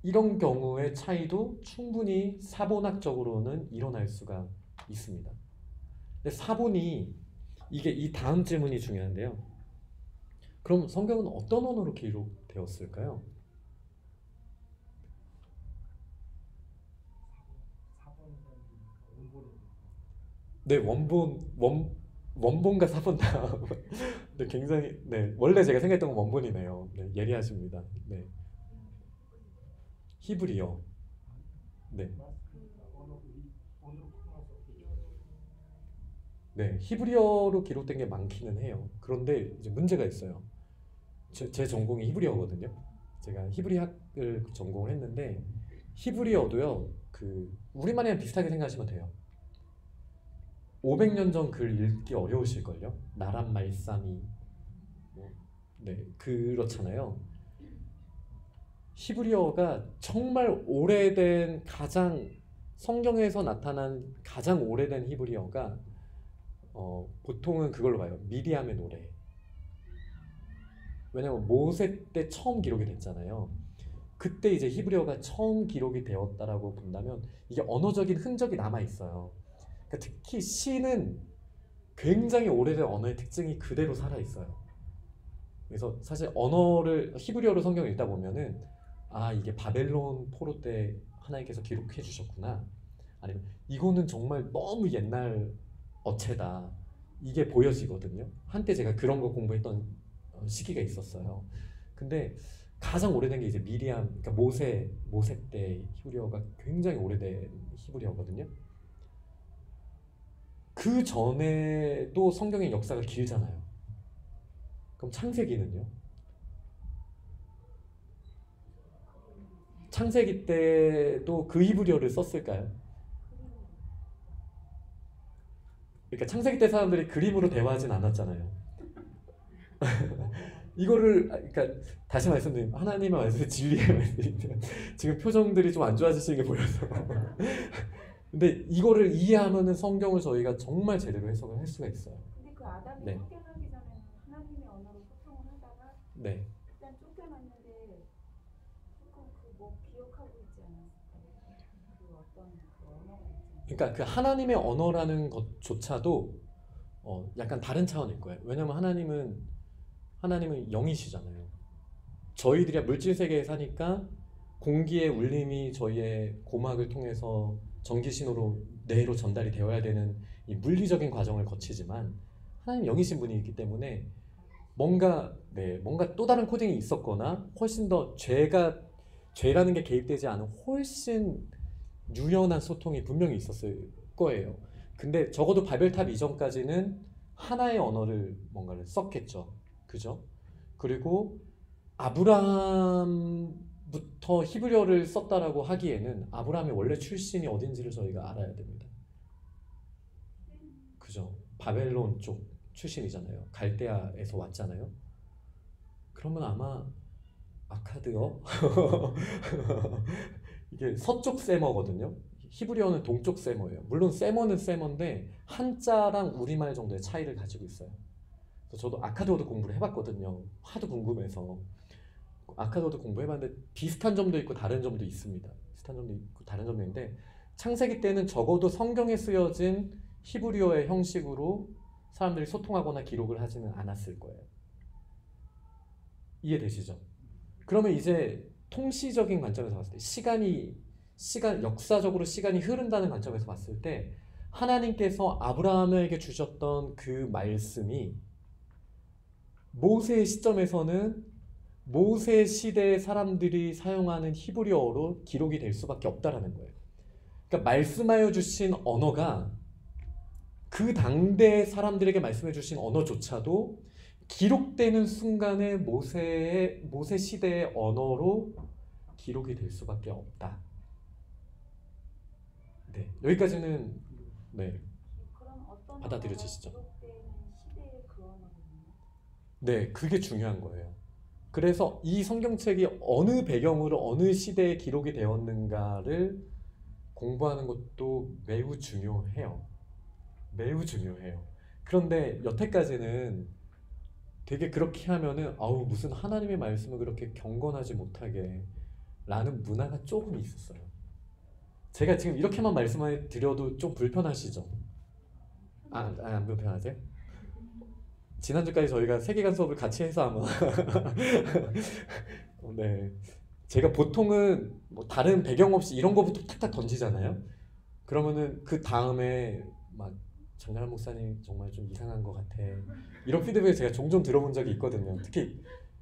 이런 경우의 차이도 충분히 사본학적으로는 일어날 수가 있습니다. 근데 사본이 이게 이 다음 질문이 중요한데요. 그럼 성경은 어떤 언어로 기록되었을까요? 네, 원본과 사본 다. 네, 굉장히 네 원래 제가 생각했던 건 원본이네요. 네, 예리하십니다. 네, 히브리어. 네, 네, 히브리어로 기록된 게 많기는 해요. 그런데 이제 문제가 있어요. 제 전공이 히브리어거든요. 제가 히브리학을 전공을 했는데 히브리어도요. 그 우리말이랑 비슷하게 생각하시면 돼요. 500년 전 글 읽기 어려우실걸요? 나란 말싸미 뭐, 네 그렇잖아요. 히브리어가 정말 오래된 가장 성경에서 나타난 가장 오래된 히브리어가 보통은 그걸로 봐요. 미리암의 노래. 왜냐면 모세 때 처음 기록이 됐잖아요. 그때 이제 히브리어가 처음 기록이 되었다라고 본다면 이게 언어적인 흔적이 남아 있어요. 그러니까 특히 시는 굉장히 오래된 언어의 특징이 그대로 살아 있어요. 그래서 사실 언어를 히브리어로 성경을 읽다 보면은 아 이게 바벨론 포로 때 하나님께서 기록해 주셨구나. 아니면 이거는 정말 너무 옛날 어체다. 이게 보여지거든요. 한때 제가 그런 거 공부했던 시기가 있었어요. 근데 가장 오래된 게 이제 미리암, 그러니까 모세 때 히브리어가 굉장히 오래된 히브리어거든요. 그 전에도 성경의 역사가 길잖아요. 그럼 창세기는요? 창세기 때도 그 히브리어를 썼을까요? 그러니까 창세기 때 사람들이 그림으로 대화하진 않았잖아요. 이거를 그러니까 다시 말씀드리면 하나님의 말씀이 진리의 말씀인데 지금 표정들이 좀 안 좋아지시는 게 보여서 근데 이거를 이해하면은 성경을 저희가 정말 제대로 해석을 할 수가 있어요. 근데 그 아담이 네, 쫓겨나기 전에는 하나님의 언어로 소통을 하다가 네. 일단 쫓겨났는데 조금 그 뭐 기억하고 있지 않았을까요? 그 어떤 그 언어가 있잖아요. 그러니까 그 하나님의 언어라는 것조차도 약간 다른 차원일 거예요. 왜냐면 하나님은 영이시잖아요. 저희들이 물질 세계에 사니까 공기의 울림이 저희의 고막을 통해서 전기 신호로 뇌로 전달이 되어야 되는 이 물리적인 과정을 거치지만 하나님 영이신 분이기 때문에 뭔가 또 다른 코딩이 있었거나 훨씬 더 죄라는 게 개입되지 않은 훨씬 유연한 소통이 분명히 있었을 거예요. 근데 적어도 바벨탑 이전까지는 하나의 언어를 뭔가를 썼겠죠. 그죠? 그리고 아브라함부터 히브리어를 썼다라고 하기에는 아브라함의 원래 출신이 어딘지를 저희가 알아야 됩니다. 그죠? 바벨론 쪽 출신이잖아요. 갈대아에서 왔잖아요. 그러면 아마 아카드어 이게 서쪽 세머거든요. 히브리어는 동쪽 세머예요. 물론 세머는 세머인데 한자랑 우리말 정도의 차이를 가지고 있어요. 그래서 저도 아카드어도 공부를 해봤거든요. 하도 궁금해서 아카드어도 공부해봤는데 비슷한 점도 있고 다른 점도 있습니다. 비슷한 점도 있고 다른 점도 있는데 창세기 때는 적어도 성경에 쓰여진 히브리어의 형식으로 사람들이 소통하거나 기록을 하지는 않았을 거예요. 이해되시죠? 그러면 이제 통시적인 관점에서 봤을 때 역사적으로 시간이 흐른다는 관점에서 봤을 때 하나님께서 아브라함에게 주셨던 그 말씀이 모세의 시점에서는 모세 시대의 사람들이 사용하는 히브리어로 기록이 될 수밖에 없다라는 거예요. 그러니까 말씀하여 주신 언어가 그 당대 사람들에게 말씀해 주신 언어조차도 기록되는 순간에 모세 시대의 언어로 기록이 될 수밖에 없다. 네, 여기까지는 네, 그럼 어떤 받아들여지시죠? 언어가 기록되는 시대의 그 언어거든요. 네, 그게 중요한 거예요. 그래서 이 성경책이 어느 배경으로 어느 시대에 기록이 되었는가를 공부하는 것도 매우 중요해요. 매우 중요해요. 그런데 여태까지는 되게 그렇게 하면은 아우 무슨 하나님의 말씀을 그렇게 경건하지 못하게 라는 문화가 조금 있었어요. 제가 지금 이렇게만 말씀을 드려도 좀 불편하시죠? 안 불편하세요? 지난주까지 저희가 세계관 수업을 같이 해서 아마 네, 제가 보통은 뭐 다른 배경 없이 이런 거부터 탁탁 던지잖아요. 그러면은 그 다음에 막 장가람 목사님 정말 좀 이상한 것 같아. 이런 피드백을 제가 종종 들어본 적이 있거든요. 특히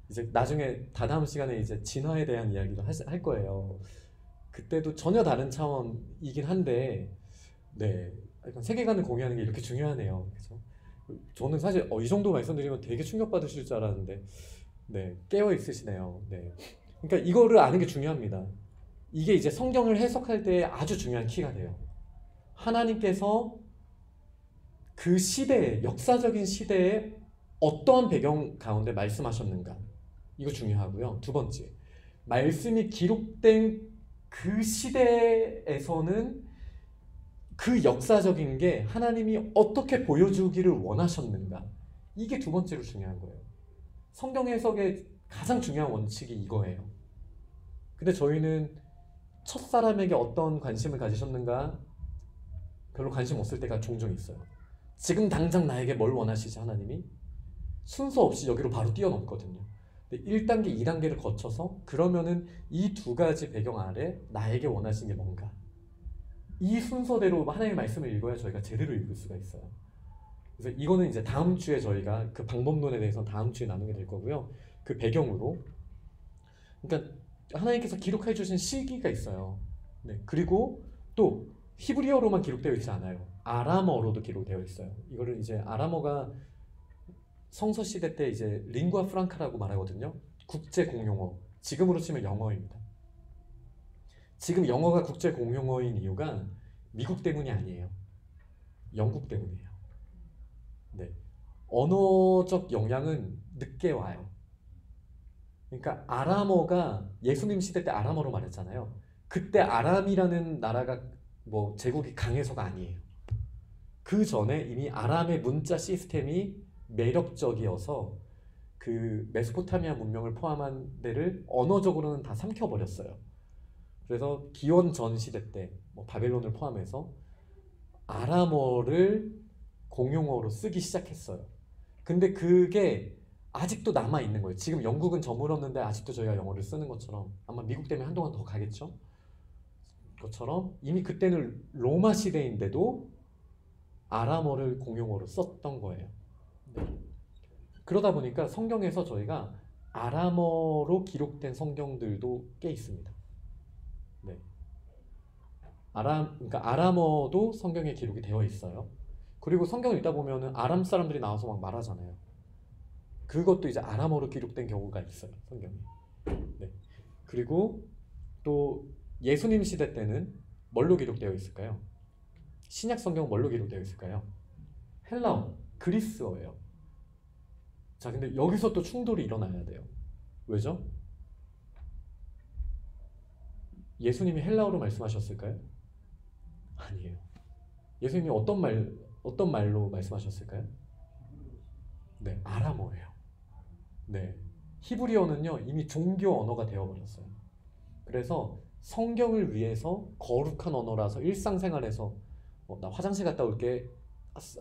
이제 나중에 다다음 시간에 이제 진화에 대한 이야기도 할 거예요. 그때도 전혀 다른 차원이긴 한데, 네, 약간 세계관을 공유하는 게 이렇게 중요하네요. 그죠? 저는 사실 이 정도 말씀드리면 되게 충격받으실 줄 알았는데, 네, 깨어 있으시네요. 네, 그러니까 이거를 아는 게 중요합니다. 이게 이제 성경을 해석할 때 아주 중요한 키가 돼요. 하나님께서 그 시대에, 역사적인 시대에 어떠한 배경 가운데 말씀하셨는가, 이거 중요하고요. 두 번째, 말씀이 기록된 그 시대에서는 그 역사적인 게 하나님이 어떻게 보여주기를 원하셨는가, 이게 두 번째로 중요한 거예요. 성경 해석의 가장 중요한 원칙이 이거예요. 근데 저희는 첫사람에게 어떤 관심을 가지셨는가 별로 관심 없을 때가 종종 있어요. 지금 당장 나에게 뭘 원하시지 하나님이? 순서 없이 여기로 바로 뛰어넘거든요. 근데 1단계, 2단계를 거쳐서 그러면은 이 두 가지 배경 아래 나에게 원하시는 게 뭔가, 이 순서대로 하나님의 말씀을 읽어야 저희가 제대로 읽을 수가 있어요. 그래서 이거는 이제 다음 주에 저희가 그 방법론에 대해서 다음 주에 나누게 될 거고요. 그 배경으로, 그러니까 하나님께서 기록해 주신 시기가 있어요. 네, 그리고 또 히브리어로만 기록되어 있지 않아요. 아람어로도 기록되어 있어요. 이거를 이제 아람어가 성서 시대 때 이제 링구아 프랑카라고 말하거든요. 국제 공용어. 지금으로 치면 영어입니다. 지금 영어가 국제 공용어인 이유가 미국 때문이 아니에요. 영국 때문이에요. 네. 언어적 영향은 늦게 와요. 그러니까 아람어가 예수님 시대 때 아람어로 말했잖아요. 그때 아람이라는 나라가 뭐 제국이 강해서가 아니에요. 그 전에 이미 아람의 문자 시스템이 매력적이어서 그 메소포타미아 문명을 포함한 데를 언어적으로는 다 삼켜버렸어요. 그래서 기원 전 시대 때 뭐 바벨론을 포함해서 아람어를 공용어로 쓰기 시작했어요. 근데 그게 아직도 남아 있는 거예요. 지금 영국은 저물었는데 아직도 저희가 영어를 쓰는 것처럼, 아마 미국 때문에 한동안 더 가겠죠. 것처럼 이미 그때는 로마 시대인데도 아람어를 공용어로 썼던 거예요. 네. 그러다 보니까 성경에서 저희가 아람어로 기록된 성경들도 꽤 있습니다. 네. 그러니까 아람어도 성경에 기록이 되어 있어요. 그리고 성경을 읽다 보면은 아람 사람들이 나와서 막 말하잖아요. 그것도 이제 아람어로 기록된 경우가 있어요, 성경에. 네. 그리고 또 예수님 시대 때는 뭘로 기록되어 있을까요? 신약 성경은 뭘로 기록되어 있을까요? 헬라어, 그리스어예요. 자, 근데 여기서 또 충돌이 일어나야 돼요. 왜죠? 예수님이 헬라어로 말씀하셨을까요? 아니에요. 예수님이 어떤 말로 말씀하셨을까요? 네, 아람어예요. 네, 히브리어는요 이미 종교 언어가 되어버렸어요. 그래서 성경을 위해서 거룩한 언어라서 일상생활에서 나 화장실 갔다 올게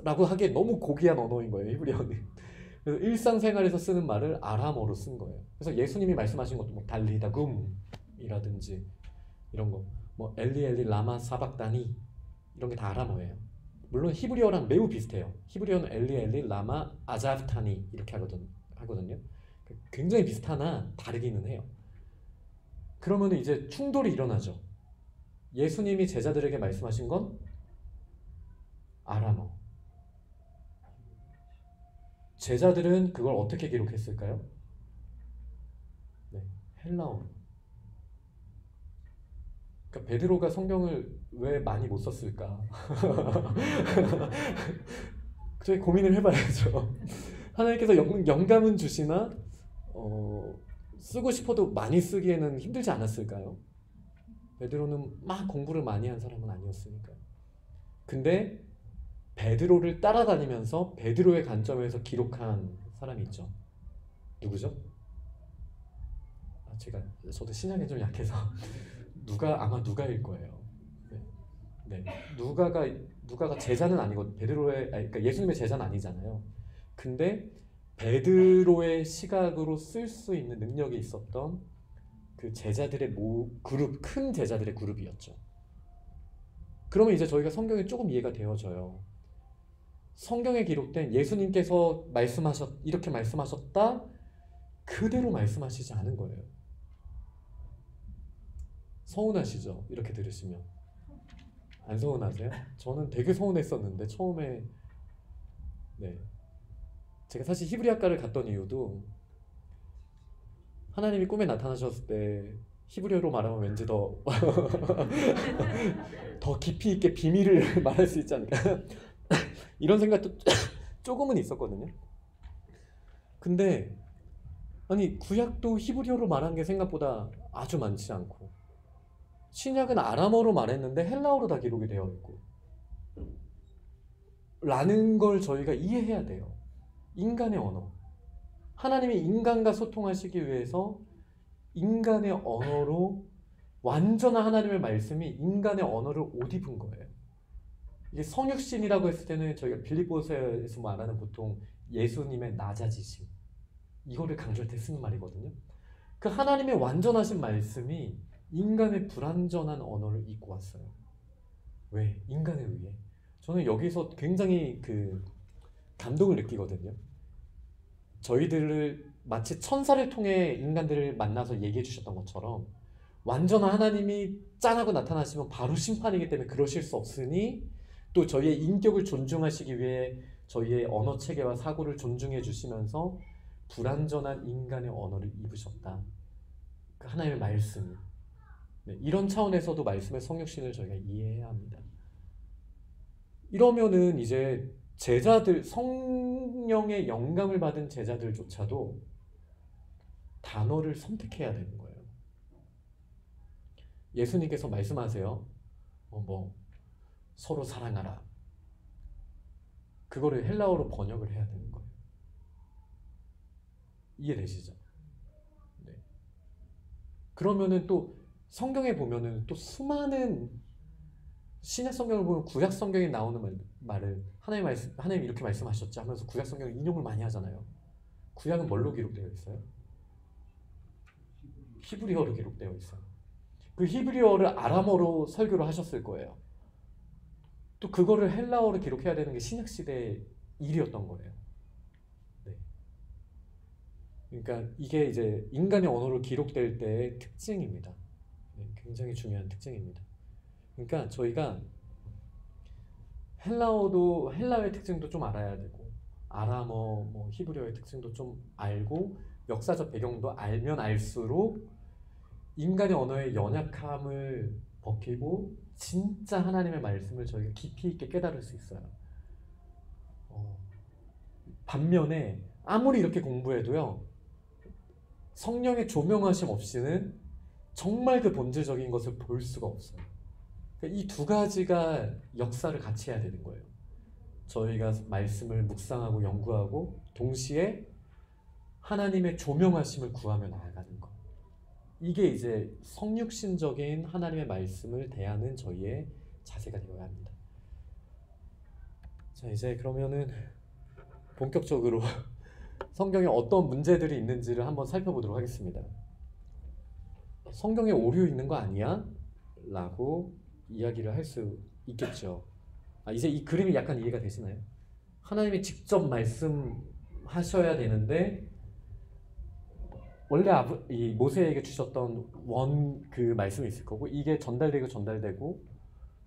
라고 하기에 너무 고귀한 언어인 거예요, 히브리어는. 그래서 일상생활에서 쓰는 말을 아람어로 쓴 거예요. 그래서 예수님이 말씀하신 것도 뭐 달리다굼이라든지 이런 거, 뭐 엘리 엘리 라마 사박다니, 이런 게 다 아람어예요. 물론 히브리어랑 매우 비슷해요. 히브리어는 엘리 엘리 라마 아자프타니 이렇게 하거든요. 굉장히 비슷하나 다르기는 해요. 그러면 이제 충돌이 일어나죠. 예수님이 제자들에게 말씀하신 건 아람어. 제자들은 그걸 어떻게 기록했을까요? 네, 헬라어로. 그러니까 베드로가 성경을 왜 많이 못 썼을까? 저희 고민을 해봐야죠. 하나님께서 영감은 주시나 쓰고 싶어도 많이 쓰기에는 힘들지 않았을까요? 베드로는 막 공부를 많이 한 사람은 아니었으니까요. 근데 베드로를 따라다니면서 베드로의 관점에서 기록한 사람이 있죠. 누구죠? 저도 신약에 좀 약해서 아마 누가일 거예요. 네. 누가가 제자는 아니고 그러니까 예수님의 제자는 아니잖아요. 근데 베드로의 시각으로 쓸 수 있는 능력이 있었던 그 제자들의 큰 제자들의 그룹이었죠. 그러면 이제 저희가 성경이 조금 이해가 되어져요. 성경에 기록된 예수님께서 이렇게 말씀하셨다 그대로 말씀하시지 않은 거예요. 서운하시죠? 이렇게 들으시면. 안 서운하세요? 저는 되게 서운했었는데 처음에. 네. 제가 사실 히브리학과를 갔던 이유도 하나님이 꿈에 나타나셨을 때 히브리어로 말하면 왠지 더 깊이 있게 비밀을 말할 수 있지 않을까 이런 생각도 조금은 있었거든요. 근데 아니 구약도 히브리어로 말한 게 생각보다 아주 많지 않고 신약은 아람어로 말했는데 헬라어로 다 기록이 되어 있고 라는 걸 저희가 이해해야 돼요. 인간의 언어. 하나님이 인간과 소통하시기 위해서 인간의 언어로 완전한 하나님의 말씀이 인간의 언어를 옷 입은 거예요. 이게 성육신이라고 했을 때는 저희가 빌립보서에서 말하는 보통 예수님의 낮아지심 이거를 강조할 때 쓰는 말이거든요. 그 하나님의 완전하신 말씀이 인간의 불완전한 언어를 입고 왔어요. 왜? 인간에 의해. 저는 여기서 굉장히 감동을 느끼거든요. 저희들을 마치 천사를 통해 인간들을 만나서 얘기해 주셨던 것처럼 완전한 하나님이 짠하고 나타나시면 바로 심판이기 때문에 그러실 수 없으니 또 저희의 인격을 존중하시기 위해 저희의 언어 체계와 사고를 존중해 주시면서 불완전한 인간의 언어를 입으셨다. 그 하나님의 말씀이. 네, 이런 차원에서도 말씀의 성육신을 저희가 이해해야 합니다. 이러면은 이제 제자들, 성령의 영감을 받은 제자들조차도 단어를 선택해야 되는 거예요. 예수님께서 말씀하세요. 서로 사랑하라. 그거를 헬라어로 번역을 해야 되는 거예요. 이해되시죠? 네. 그러면은 또 성경에 보면은 또 수많은 신약 성경을 보면 구약 성경에 나오는 말을 하나님 이렇게 말씀하셨지 하면서 구약 성경을 인용을 많이 하잖아요. 구약은 뭘로 기록되어 있어요? 히브리어로 기록되어 있어요. 그 히브리어를 아람어로 설교를 하셨을 거예요. 또 그거를 헬라어로 기록해야 되는 게 신약 시대의 일이었던 거예요. 네. 그러니까 이게 이제 인간의 언어로 기록될 때의 특징입니다. 네, 굉장히 중요한 특징입니다. 그러니까 저희가 헬라어의 특징도 좀 알아야 되고 아람어, 히브리어의 특징도 좀 알고 역사적 배경도 알면 알수록 인간의 언어의 연약함을 벗기고 진짜 하나님의 말씀을 저희가 깊이 있게 깨달을 수 있어요. 반면에 아무리 이렇게 공부해도요 성령의 조명하심 없이는 정말 그 본질적인 것을 볼 수가 없어요. 이 두 가지가 역사를 같이 해야 되는 거예요. 저희가 말씀을 묵상하고 연구하고 동시에 하나님의 조명하심을 구하며 나아가는 것. 이게 이제 성육신적인 하나님의 말씀을 대하는 저희의 자세가 되어야 합니다. 자, 이제 그러면은 본격적으로 성경에 어떤 문제들이 있는지를 한번 살펴보도록 하겠습니다. 성경에 오류 있는 거 아니야? 라고 이야기를 할 수 있겠죠. 이제 이 그림이 약간 이해가 되시나요? 하나님이 직접 말씀하셔야 되는데 원래 이 모세에게 주셨던 그 말씀이 있을 거고 이게 전달되고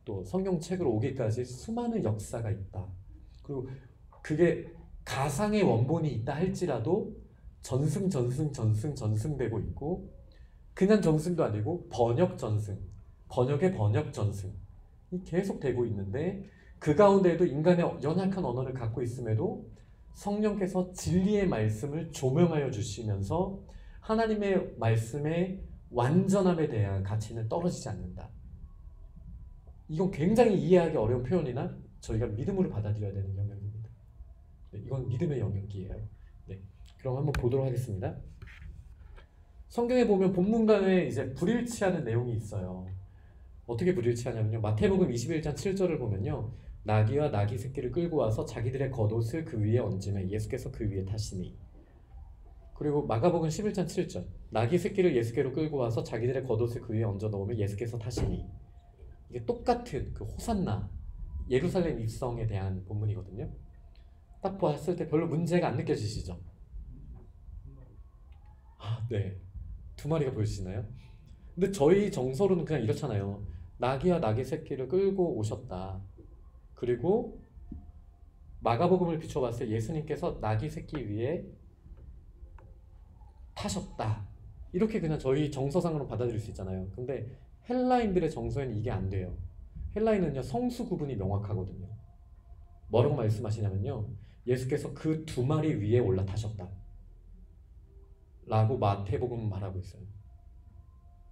또 성경책으로 오기까지 수많은 역사가 있다. 그리고 그게 가상의 원본이 있다 할지라도 전승되고 있고 그냥 전승도 아니고 번역의 번역 전승이 계속 되고 있는데 그 가운데에도 인간의 연약한 언어를 갖고 있음에도 성령께서 진리의 말씀을 조명하여 주시면서 하나님의 말씀의 완전함에 대한 가치는 떨어지지 않는다. 이건 굉장히 이해하기 어려운 표현이나 저희가 믿음으로 받아들여야 되는 영역입니다. 네, 이건 믿음의 영역이에요. 네, 그럼 한번 보도록 하겠습니다. 성경에 보면 본문간에 이제 불일치하는 내용이 있어요. 어떻게 불일치하냐면요. 마태복음 21장 7절을 보면요. 나귀와 나귀 새끼를 끌고 와서 자기들의 겉옷을 그 위에 얹으며 예수께서 그 위에 타시니. 그리고 마가복음 11장 7절 나귀 새끼를 예수께로 끌고 와서 자기들의 겉옷을 그 위에 얹어 놓으며 예수께서 타시니. 이게 똑같은 그 호산나 예루살렘 입성에 대한 본문이거든요. 딱 보았을 때 별로 문제가 안 느껴지시죠? 아, 네. 두 마리가 보이시나요? 근데 저희 정서로는 그냥 이렇잖아요. 나귀와 나귀 새끼를 끌고 오셨다. 그리고 마가복음을 비춰봤을 때 예수님께서 나귀 새끼 위에 타셨다. 이렇게 그냥 저희 정서상으로 받아들일 수 있잖아요. 근데 헬라인들의 정서에는 이게 안 돼요. 헬라인은요 성수 구분이 명확하거든요. 뭐라고 말씀하시냐면요. 예수께서 그 두 마리 위에 올라타셨다. 라고 마태복음은 말하고 있어요.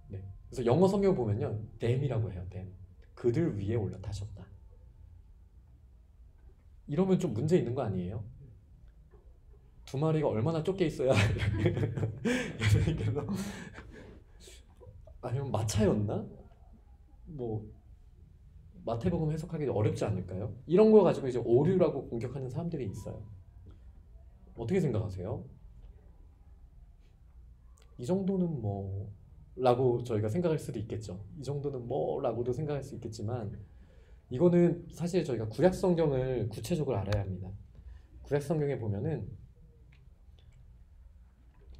네. 그래서 영어 성경 보면요. them이라고 해요. them. 그들 위에 올라타셨다. 이러면 좀 문제 있는 거 아니에요? 두 마리가 얼마나 좁게 있어야 예수님께서 아니면 마차였나? 뭐 마태복음 해석하기 어렵지 않을까요? 이런 거 가지고 이제 오류라고 공격하는 사람들이 있어요. 어떻게 생각하세요? 이 정도는 뭐 라고 저희가 생각할 수도 있겠죠. 이 정도는 뭐 라고도 생각할 수 있겠지만 이거는 사실 저희가 구약 성경을 구체적으로 알아야 합니다. 구약 성경에 보면은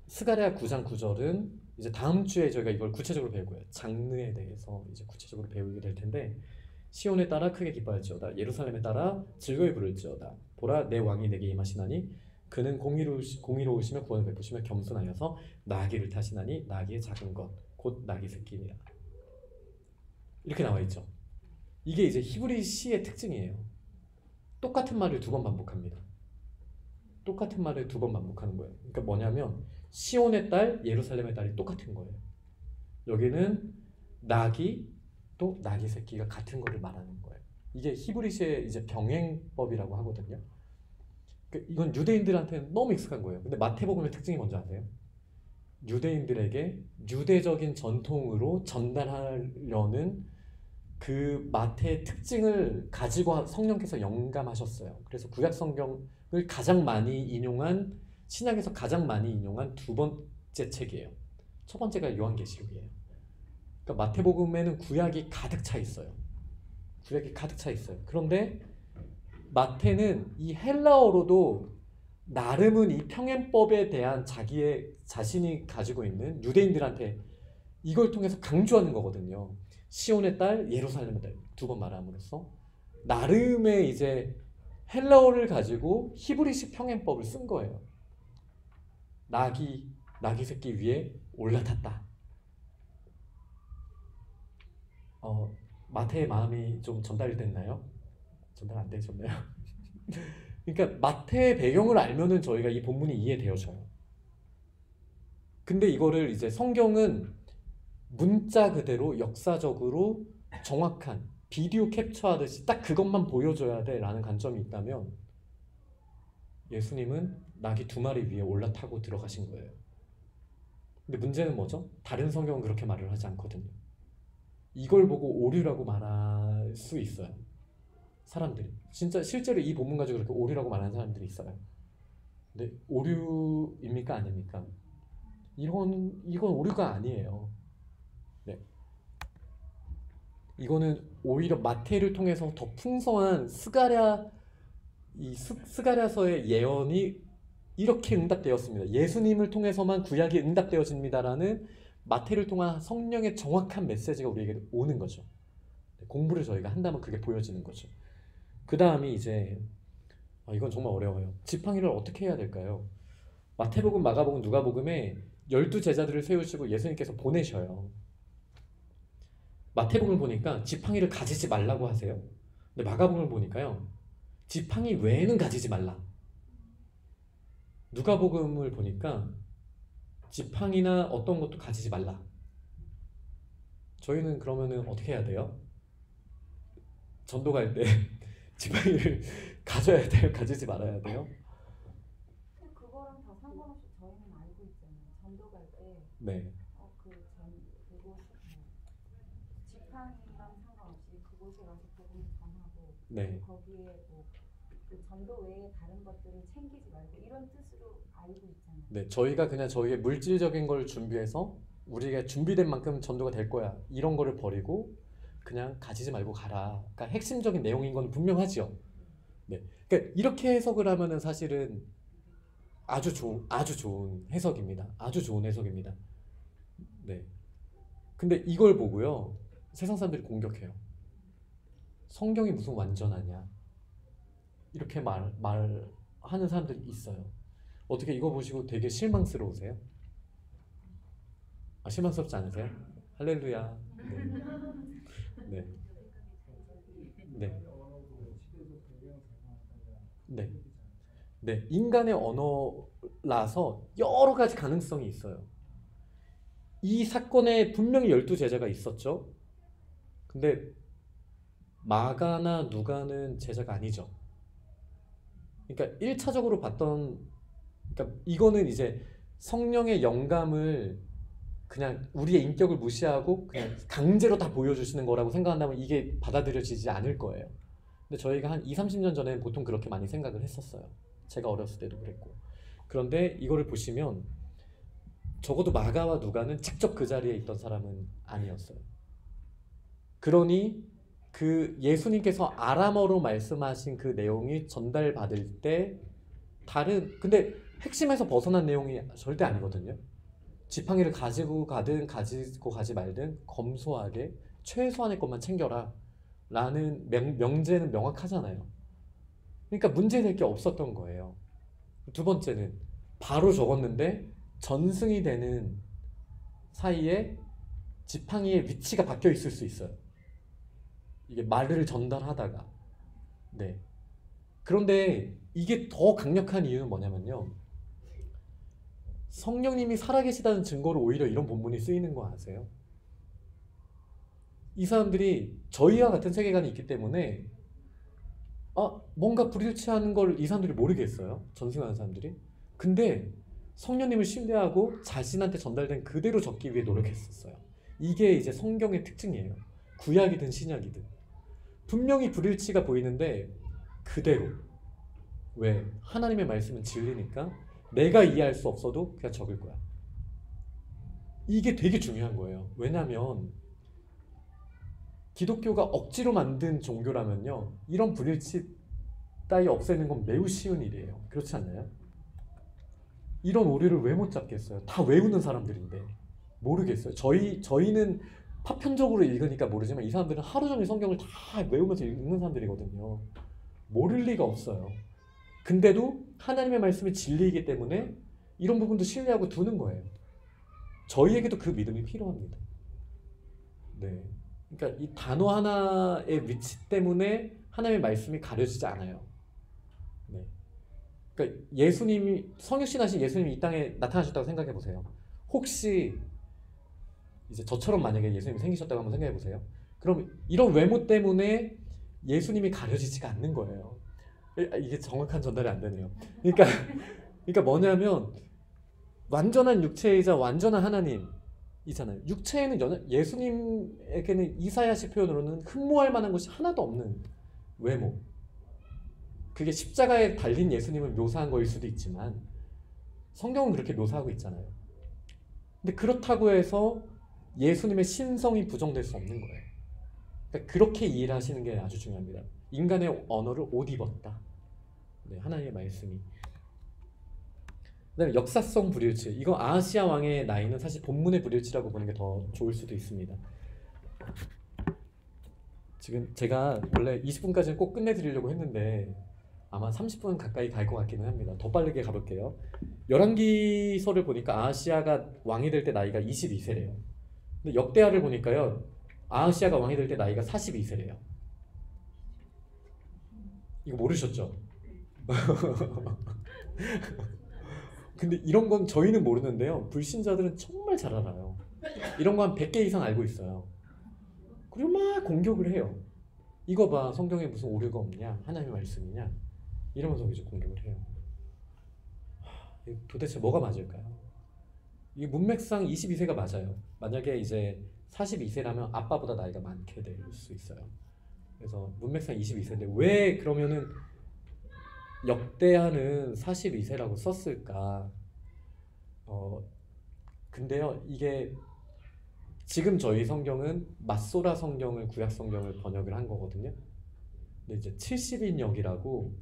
스가랴 9장 9절은 이제 다음 주에 저희가 이걸 구체적으로 배우고요. 장르에 대해서 이제 구체적으로 배우게 될 텐데 시온에 따라 크게 기뻐할지어다 예루살렘에 따라 즐거이 부를지어다 보라 내 왕이 내게 임하시나니 그는 공의로우시며 구원을 베푸시며 겸손하여서 나귀를 타시나니 나귀의 작은 것 곧 나귀 새끼니라. 이렇게 나와 있죠. 이게 이제 히브리 시의 특징이에요. 똑같은 말을 두 번 반복합니다. 똑같은 말을 두 번 반복하는 거예요. 그러니까 뭐냐면 시온의 딸, 예루살렘의 딸이 똑같은 거예요. 여기는 나귀 또 나귀 새끼가 같은 거를 말하는 거예요. 이게 히브리시의 이제 병행법이라고 하거든요. 이건 유대인들한테는 너무 익숙한 거예요. 근데 마태복음의 특징이 뭔지 아세요? 유대인들에게 유대적인 전통으로 전달하려는 그 마태의 특징을 가지고 성령께서 영감하셨어요. 그래서 구약 성경을 가장 많이 인용한 신약에서 가장 많이 인용한 두 번째 책이에요. 첫 번째가 요한계시록이에요. 그러니까 마태복음에는 구약이 가득 차 있어요. 구약이 가득 차 있어요. 그런데 마태는 이 헬라어로도 나름은 이 평행법에 대한 자신이 가지고 있는 유대인들한테 이걸 통해서 강조하는 거거든요. 시온의 딸, 예루살렘의 딸 두 번 말함으로써 나름의 이제 헬라어를 가지고 히브리식 평행법을 쓴 거예요. 나귀 새끼 위에 올라탔다. 마태의 마음이 좀 전달이 됐나요? 전달 안 되셨나요? 그러니까 마태의 배경을 알면은 저희가 이 본문이 이해되어져요. 근데 이거를 이제 성경은 문자 그대로 역사적으로 정확한 비디오 캡처하듯이 딱 그것만 보여줘야 돼 라는 관점이 있다면 예수님은 나귀 두 마리 위에 올라타고 들어가신 거예요. 근데 문제는 뭐죠? 다른 성경은 그렇게 말을 하지 않거든요. 이걸 보고 오류라고 말할 수 있어요. 사람들이 진짜 실제로 이 본문 가지고 그렇게 오류라고 말하는 사람들이 있어요. 근데 오류입니까 아닙니까? 이건 오류가 아니에요. 네. 이거는 오히려 마태를 통해서 더 풍성한 스가랴서의 예언이 이렇게 응답되었습니다. 예수님을 통해서만 구약이 응답되어집니다라는 마태를 통한 성령의 정확한 메시지가 우리에게 오는 거죠. 공부를 저희가 한다면 그게 보여지는 거죠. 그 다음이 이제 이건 정말 어려워요. 지팡이를 어떻게 해야 될까요? 마태복음, 마가복음, 누가복음에 12제자들을 세우시고 예수님께서 보내셔요. 마태복음을 보니까 지팡이를 가지지 말라고 하세요. 근데 마가복음을 보니까요, 지팡이 외에는 가지지 말라. 누가복음을 보니까 지팡이나 어떤 것도 가지지 말라. 저희는 그러면은 어떻게 해야 돼요? 전도 갈 때 지팡이를 가져야 돼요? 가지지 말아야 돼요? 근데 그거랑 다 상관없이 저희는 알고 있잖아요. 전도 갈 때 네, 그곳 지팡이랑 상관없이 그곳에 가서 복음을 전하고 네, 거기에 그 전도 외에 다른 것들을 챙기지 말고 이런 뜻으로 알고 있잖아요. 네. 저희가 그냥 저희의 물질적인 걸 준비해서 우리가 준비된 만큼 전도가 될 거야. 이런 거를 버리고 그냥 가지지 말고 가라. 그러니까 핵심적인 내용인 건 분명하죠. 네. 그러니까 이렇게 해석을 하면은 사실은 아주 좋은 해석입니다. 아주 좋은 해석입니다. 네. 근데 이걸 보고요, 세상 사람들이 공격해요. 성경이 무슨 완전하냐? 이렇게 말하는 사람들이 있어요. 어떻게 이거 보시고 되게 실망스러우세요? 실망스럽지 않으세요? 할렐루야. 네. 네. 네. 네. 인간의 언어라서 여러 가지 가능성이 있어요. 이 사건에 분명히 12제자가 있었죠. 근데 마가나 누가는 제자가 아니죠. 그러니까 1차적으로 봤던, 그러니까 이거는 이제 성령의 영감을 그냥 우리의 인격을 무시하고 그냥 강제로 다 보여주시는 거라고 생각한다면 이게 받아들여지지 않을 거예요. 근데 저희가 한 20-30년 전에 보통 그렇게 많이 생각을 했었어요. 제가 어렸을 때도 그랬고. 그런데 이거를 보시면 적어도 마가와 누가는 직접 그 자리에 있던 사람은 아니었어요. 그러니 그 예수님께서 아람어로 말씀하신 그 내용이 전달받을 때 근데 핵심에서 벗어난 내용이 절대 아니거든요. 지팡이를 가지고 가든 가지고 가지 말든 검소하게 최소한의 것만 챙겨라 라는 명제는 명확하잖아요. 그러니까 문제될 게 없었던 거예요. 두 번째는 바로 적었는데 전승이 되는 사이에 지팡이의 위치가 바뀌어 있을 수 있어요. 이게 말을 전달하다가. 네. 그런데 이게 더 강력한 이유는 뭐냐면요, 성령님이 살아계시다는 증거로 오히려 이런 본문이 쓰이는 거 아세요? 이 사람들이 저희와 같은 세계관이 있기 때문에 뭔가 불일치하는 걸 이 사람들이 모르겠어요. 전승하는 사람들이. 근데 성령님을 신뢰하고 자신한테 전달된 그대로 적기 위해 노력했었어요. 이게 이제 성경의 특징이에요. 구약이든 신약이든 분명히 불일치가 보이는데 그대로. 왜? 하나님의 말씀은 진리니까 내가 이해할 수 없어도 그냥 적을 거야. 이게 되게 중요한 거예요. 왜냐하면 기독교가 억지로 만든 종교라면요, 이런 불일치 따위 없애는 건 매우 쉬운 일이에요. 그렇지 않나요? 이런 오류를 왜 못 잡겠어요? 다 외우는 사람들인데 모르겠어요. 저희는 파편적으로 읽으니까 모르지만 이 사람들은 하루 종일 성경을 다 외우면서 읽는 사람들이거든요. 모를 리가 없어요. 근데도 하나님의 말씀이 진리이기 때문에 이런 부분도 신뢰하고 두는 거예요. 저희에게도 그 믿음이 필요합니다. 네. 그러니까 이 단어 하나의 위치 때문에 하나님의 말씀이 가려지지 않아요. 네. 그러니까 예수님이 성육신하신 예수님이 이 땅에 나타나셨다고 생각해 보세요. 혹시 이제 저처럼 만약에 예수님이 생기셨다고 한번 생각해 보세요. 그럼 이런 외모 때문에 예수님이 가려지지가 않는 거예요. 이게 정확한 전달이 안 되네요. 그러니까 뭐냐면 완전한 육체이자 완전한 하나님이잖아요. 육체에는 예수님에게는 이사야식 표현으로는 흠모할 만한 것이 하나도 없는 외모. 그게 십자가에 달린 예수님을 묘사한 거일 수도 있지만 성경은 그렇게 묘사하고 있잖아요. 근데 그렇다고 해서 예수님의 신성이 부정될 수 없는 거예요. 그러니까 그렇게 이해를 하시는 게 아주 중요합니다. 인간의 언어를 옷 입었다. 네, 하나님의 말씀이. 그다음에 역사성 불일치. 이거 아하시아 왕의 나이는 사실 본문의 불일치라고 보는 게 더 좋을 수도 있습니다. 지금 제가 원래 20분까지는 꼭 끝내드리려고 했는데 아마 30분 가까이 갈 것 같기는 합니다. 더 빠르게 가볼게요. 열왕기서를 보니까 아하시아가 왕이 될 때 나이가 22세래요. 근데 역대하를 보니까요, 아하시아가 왕이 될 때 나이가 42세래요. 이거 모르셨죠? 근데 이런 건 저희는 모르는데요, 불신자들은 정말 잘 알아요. 이런 거 한 100개 이상 알고 있어요. 그리고 막 공격을 해요. 이거 봐, 성경에 무슨 오류가 없냐, 하나님의 말씀이냐, 이러면서 이제 공격을 해요. 이거 도대체 뭐가 맞을까요? 이 문맥상 22세가 맞아요. 만약에 이제 42세라면 아빠보다 나이가 많게 될 수 있어요. 그래서 문맥상 22세인데 왜 그러면은 역대하는 42세라고 썼을까? 근데요, 이게 지금 저희 성경은 맞소라 성경을, 구약 성경을 번역을 한 거거든요. 근데 이제 70인역이라고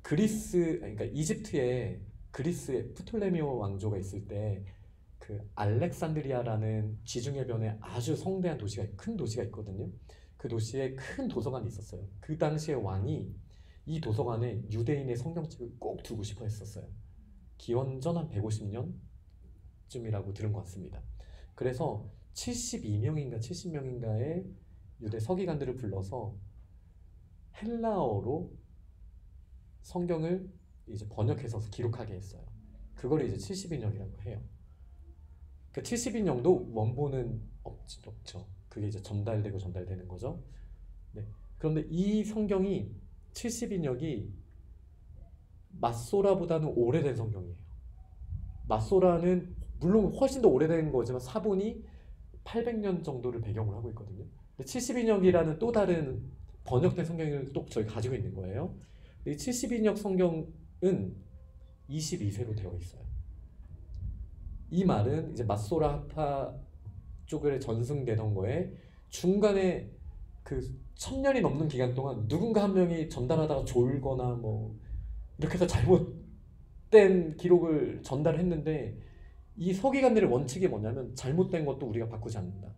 그리스, 그러니까 이집트에, 그리스에 프톨레미오 왕조가 있을 때 그 알렉산드리아라는 지중해변에 아주 성대한 도시가, 큰 도시가 있거든요. 그 도시에 큰 도서관이 있었어요. 그 당시에 왕이 이 도서관에 유대인의 성경책을 꼭 두고 싶어 했었어요. 기원전 한 150년쯤이라고 들은 것 같습니다. 그래서 72명인가 70명인가의 유대 서기관들을 불러서 헬라어로 성경을 이제 번역해서 기록하게 했어요. 그걸 이제 70인역이라고 해요. 그 70인역도 원본은 없죠. 그게 이제 전달되는 거죠. 네. 그런데 이 성경이 70인역이 맞소라보다는 오래된 성경이에요. 맞소라는 물론 훨씬 더 오래된 거지만 사본이 800년 정도를 배경으로 하고 있거든요. 근데 70인역이라는 또 다른 번역된 성경을 또 저희 가지고 있는 거예요. 이 70인역 성경은 22세로 되어 있어요. 이 말은 이제 맞소라 학파 쪽에 전승되던 거에 중간에 그 1000년이 넘는 기간 동안 누군가 한 명이 전달하다가 졸거나 뭐 이렇게 해서 잘못된 기록을 전달했는데, 이 서기관들의 원칙이 뭐냐면 잘못된 것도 우리가 바꾸지 않는다,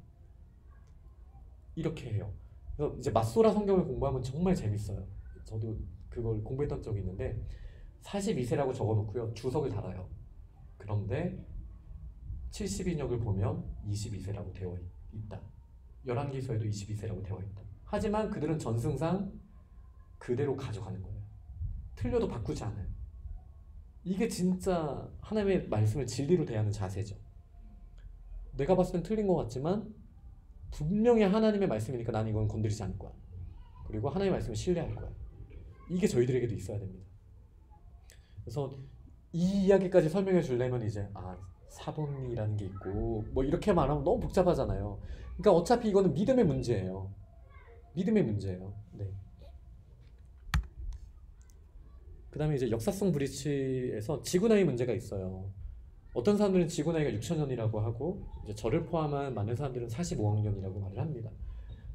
이렇게 해요. 그래서 이제 맞소라 성경을 공부하면 정말 재밌어요. 저도 그걸 공부했던 적이 있는데 42세라고 적어놓고요, 주석을 달아요. 그런데 70인역을 보면 22세라고 되어 있다. 열왕기서에도 22세라고 되어 있다. 하지만 그들은 전승상 그대로 가져가는 거예요. 틀려도 바꾸지 않아요. 이게 진짜 하나님의 말씀을 진리로 대하는 자세죠. 내가 봤을 땐 틀린 것 같지만 분명히 하나님의 말씀이니까 난 이건 건드리지 않을 거야. 그리고 하나님의 말씀을 신뢰할 거야. 이게 저희들에게도 있어야 됩니다. 그래서 이 이야기까지 설명해 주려면 이제 사본이라는 게 있고 뭐 이렇게 말하면 너무 복잡하잖아요. 그러니까 어차피 이거는 믿음의 문제예요. 믿음의 문제예요. 네. 그 다음에 이제 역사성 브리치에서 지구나이 문제가 있어요. 어떤 사람들은 지구나이가 6,000년이라고 하고 이제 저를 포함한 많은 사람들은 45억 년이라고 말을 합니다.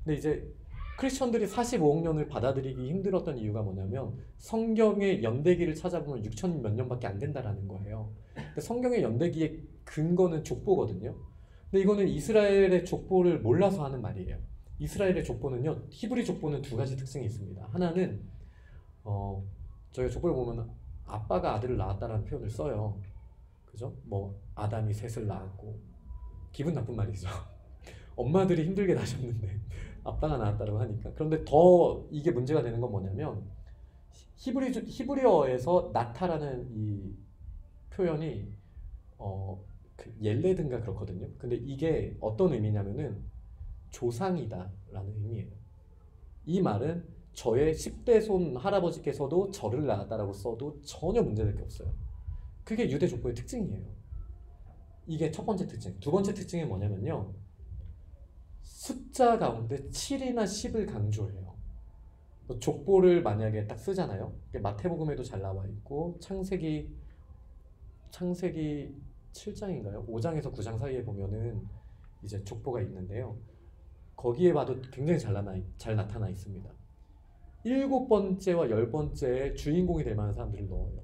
근데 이제 크리스천들이 45억 년을 받아들이기 힘들었던 이유가 뭐냐면 성경의 연대기를 찾아보면 6천 몇 년밖에 안 된다라는 거예요. 근데 성경의 연대기의 근거는 족보거든요. 근데 이거는 이스라엘의 족보를 몰라서 하는 말이에요. 이스라엘의 족보는요, 히브리 족보는 두 가지 특징이 있습니다. 하나는 저희가 족보를 보면 아빠가 아들을 낳았다라는 표현을 써요. 그죠? 뭐 아담이 셋을 낳았고, 기분 나쁜 말이죠. 엄마들이 힘들게 낳으셨는데 아빠가 낳았다고 하니까. 그런데 더 이게 문제가 되는 건 뭐냐면 히브리어에서 나타라는 이 표현이 그 옐레든가 그렇거든요. 근데 이게 어떤 의미냐면은 조상이다라는 의미예요. 이 말은 저의 10대 손 할아버지께서도 저를 낳았다라고 써도 전혀 문제될 게 없어요. 그게 유대 족보의 특징이에요. 이게 첫 번째 특징. 두 번째 특징이 뭐냐면요, 숫자 가운데 7이나 10을 강조해요. 족보를 만약에 딱 쓰잖아요. 마태복음에도 잘 나와 있고 창세기 7장인가요? 5장에서 9장 사이에 보면은 이제 족보가 있는데요. 거기에 봐도 굉장히 잘 나타나 있습니다. 7번째와 10번째에 주인공이 될 만한 사람들을 넣어요.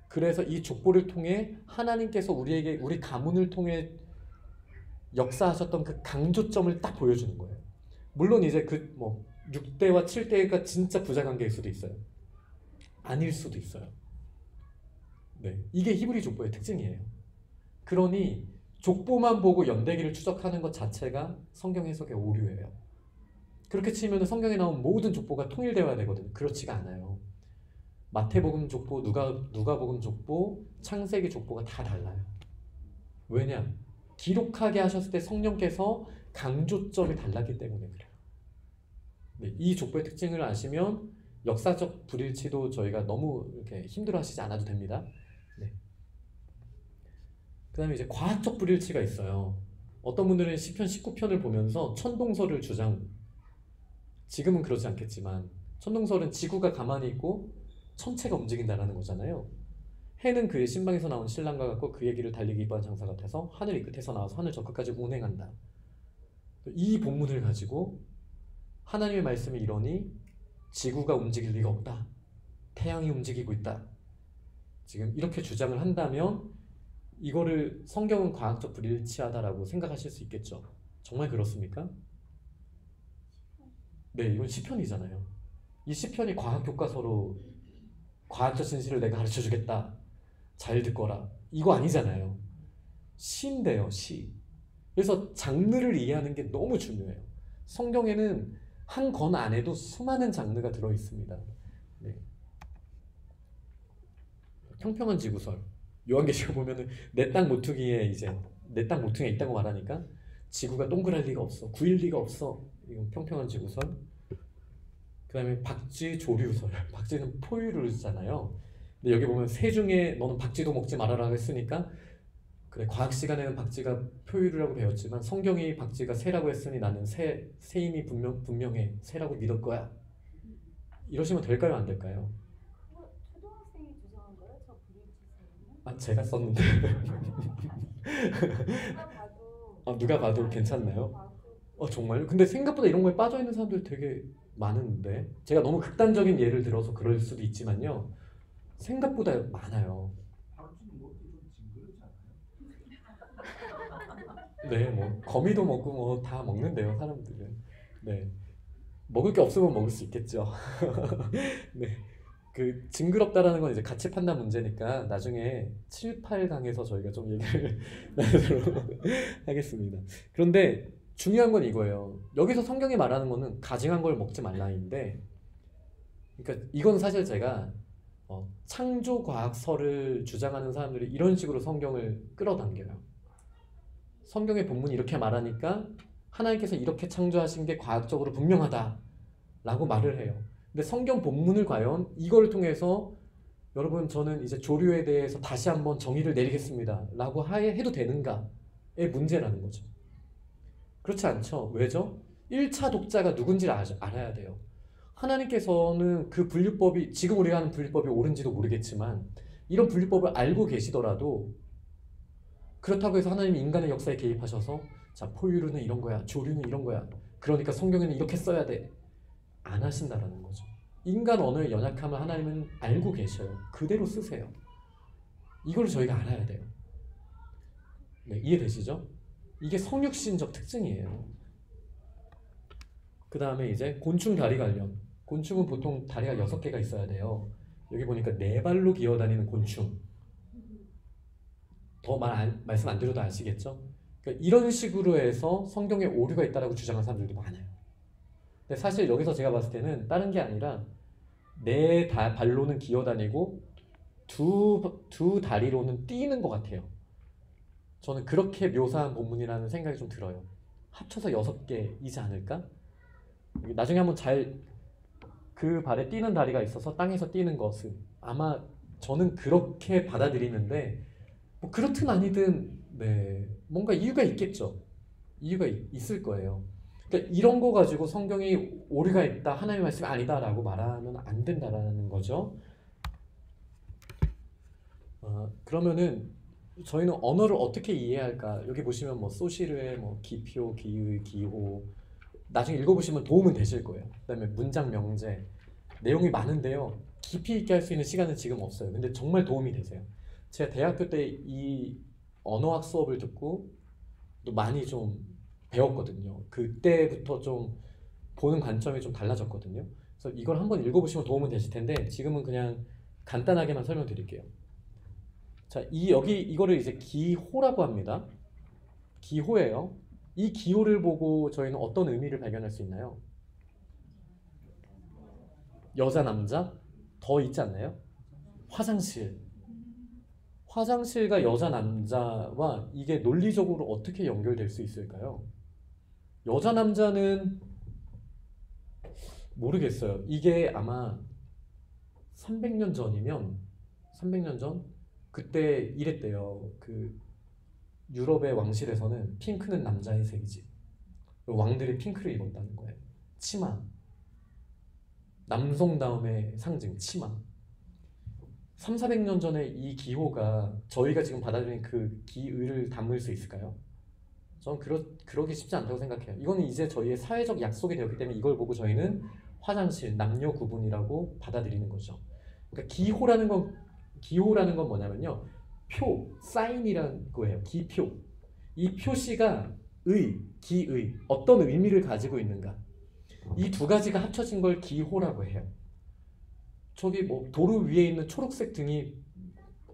그래서 이 족보를 통해 하나님께서 우리에게 우리 가문을 통해 역사하셨던 그 강조점을 딱 보여주는 거예요. 물론 이제 그 뭐 6대와 7대가 진짜 부자 관계일 수도 있어요. 아닐 수도 있어요. 네, 이게 히브리 족보의 특징이에요. 그러니 족보만 보고 연대기를 추적하는 것 자체가 성경 해석의 오류예요. 그렇게 치면 성경에 나온 모든 족보가 통일되어야 되거든요. 그렇지가 않아요. 마태복음 족보, 누가복음 족보, 창세기 족보가 다 달라요. 왜냐? 기록하게 하셨을 때 성령께서 강조점이 달랐기 때문에 그래요. 네, 이 족보의 특징을 아시면 역사적 불일치도 저희가 너무 이렇게 힘들어하시지 않아도 됩니다. 네. 그 다음에 이제 과학적 불일치가 있어요. 어떤 분들은 시편 19편을 보면서 천동설을 지금은 그러지 않겠지만 천동설은 지구가 가만히 있고 천체가 움직인다라는 거잖아요. 해는 그의 신방에서 나온 신랑과 같고 그의 길을 달리기 이뻐한 장사 같아서 하늘 이 끝에서 나와서 하늘 저 끝까지 운행한다. 이 본문을 가지고 하나님의 말씀이 이러니 지구가 움직일 리가 없다. 태양이 움직이고 있다. 지금 이렇게 주장을 한다면 이거를 성경은 과학적 불일치하다라고 생각하실 수 있겠죠. 정말 그렇습니까? 네, 이건 시편이잖아요. 이 시편이 과학 교과서로 과학적 진실을 내가 가르쳐 주겠다. 잘 듣거라. 이거 아니잖아요. 시인데요, 시. 그래서 장르를 이해하는 게 너무 중요해요. 성경에는 한 권 안에도 수많은 장르가 들어 있습니다. 네. 평평한 지구설. 요한계시록 보면은 내 땅 모퉁이에 이제 내 땅 모퉁이에 있다고 말하니까 지구가 동그랄 리가 없어. 구일 리가 없어. 이건 평평한 지구설. 그다음에 박쥐 조류설. 박쥐는 포유류를 쓰잖아요. 근데 여기 보면 새 중에 너는 박쥐도 먹지 말아라고 했으니까 그래, 과학 시간에는 박쥐가 표유류라고 배웠지만 성경이 박쥐가 새라고 했으니 나는 새임이 분명해. 새라고 믿을 거야. 이러시면 될까요, 안 될까요? 그거 초등학생이 주장한 거예요? 저 불일치설은? 아, 제가 썼는데. 누가 봐도 누가 봐도 괜찮나요? 정말요? 근데 생각보다 이런 거에 빠져 있는 사람들 되게 많은데 제가 너무 극단적인 예를 들어서 그럴 수도 있지만요. 생각보다 많아요. 네, 뭐 거미도 먹고 뭐 다 먹는데요, 사람들은. 네, 먹을 게 없으면 먹을 수 있겠죠. 네, 그 징그럽다라는 건 이제 가치 판단 문제니까 나중에 7, 8강에서 저희가 좀 얘기를 나누도록 하겠습니다. 그런데 중요한 건 이거예요. 여기서 성경이 말하는 거는 가증한 걸 먹지 말라인데, 그러니까 이건 사실 제가 창조과학설을 주장하는 사람들이 이런 식으로 성경을 끌어당겨요. 성경의 본문이 이렇게 말하니까 하나님께서 이렇게 창조하신 게 과학적으로 분명하다 라고 말을 해요. 근데 성경 본문을 과연 이걸 통해서 여러분 저는 이제 조류에 대해서 다시 한번 정의를 내리겠습니다 라고 해도 되는가의 문제라는 거죠. 그렇지 않죠. 왜죠? 1차 독자가 누군지를 알아야 돼요. 하나님께서는 그 분류법이 지금 우리가 하는 분류법이 옳은지도 모르겠지만 이런 분류법을 알고 계시더라도 그렇다고 해서 하나님이 인간의 역사에 개입하셔서 자, 포유류는 이런 거야, 조류는 이런 거야, 그러니까 성경에는 이렇게 써야 돼, 안 하신다라는 거죠. 인간 언어의 연약함을 하나님은 알고 계셔요. 그대로 쓰세요. 이걸 저희가 알아야 돼요. 네, 이해되시죠? 이게 성육신적 특징이에요. 그 다음에 이제 곤충 다리 관련. 곤충은 보통 다리가 6개가 있어야 돼요. 여기 보니까 4발로 기어다니는 곤충. 더 말씀 안 드려도 아시겠죠? 그러니까 이런 식으로 해서 성경에 오류가 있다라고 주장하는 사람들도 많아요. 근데 사실 여기서 제가 봤을 때는 다른 게 아니라 4발로는 기어다니고 두 다리로는 뛰는 것 같아요. 저는 그렇게 묘사한 본문이라는 생각이 좀 들어요. 합쳐서 6개이지 않을까? 나중에 한번 그 발에 뛰는 다리가 있어서 땅에서 뛰는 것은 아마 저는 그렇게 받아들이는데 뭐 그렇든 아니든 네, 뭔가 이유가 있겠죠. 이유가 있을 거예요. 그러니까 이런 거 가지고 성경이 오류가 있다, 하나님의 말씀이 아니다라고 말하면 안 된다라는 거죠. 그러면은 저희는 언어를 어떻게 이해할까? 여기 보시면 뭐 소시르의 뭐 기표, 기의, 기호 나중에 읽어보시면 도움은 되실 거예요. 그다음에 문장 명제 내용이 많은데요. 깊이 있게 할 수 있는 시간은 지금 없어요. 근데 정말 도움이 되세요. 제가 대학교 때 이 언어학 수업을 듣고 또 많이 좀 배웠거든요. 그때부터 좀 보는 관점이 좀 달라졌거든요. 그래서 이걸 한번 읽어보시면 도움은 되실 텐데 지금은 그냥 간단하게만 설명드릴게요. 자, 여기 이거를 이제 기호라고 합니다. 기호예요. 이 기호를 보고 저희는 어떤 의미를 발견할 수 있나요? 여자, 남자? 더 있지 않나요? 화장실. 화장실과 여자, 남자와 이게 논리적으로 어떻게 연결될 수 있을까요? 여자, 남자는 모르겠어요. 이게 아마 300년 전이면 300년 전 그때 이랬대요. 그 유럽의 왕실에서는 핑크는 남자의 색이지. 왕들이 핑크를 입었다는 거예요. 치마. 남성다움의 상징 치마. 3, 400년 전에 이 기호가 저희가 지금 받아들이는 그 기의를 담을 수 있을까요? 저는 그러기 쉽지 않다고 생각해요. 이거는 이제 저희의 사회적 약속이 되었기 때문에 이걸 보고 저희는 화장실, 남녀 구분이라고 받아들이는 거죠. 그러니까 기호라는 건 뭐냐면요. 사인이라는 거예요. 기표. 이 표시가 기의, 어떤 의미를 가지고 있는가. 이 두 가지가 합쳐진 걸 기호라고 해요. 저기 뭐 도로 위에 있는 초록색 등이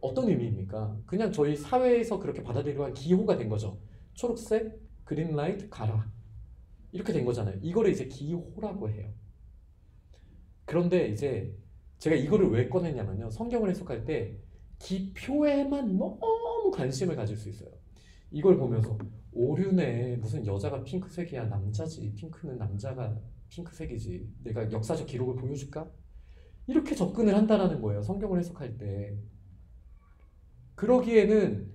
어떤 의미입니까? 그냥 저희 사회에서 그렇게 받아들이고 한 기호가 된 거죠. 초록색, 그린라이트, 가라. 이렇게 된 거잖아요. 이거를 이제 기호라고 해요. 그런데 이제 제가 이거를 왜 꺼냈냐면요. 성경을 해석할 때 기표에만 너무 관심을 가질 수 있어요. 이걸 보면서 오륜에 무슨 여자가 핑크색이야. 남자지. 핑크는 남자가 핑크색이지. 내가 역사적 기록을 보여줄까? 이렇게 접근을 한다는 거예요. 성경을 해석할 때. 그러기에는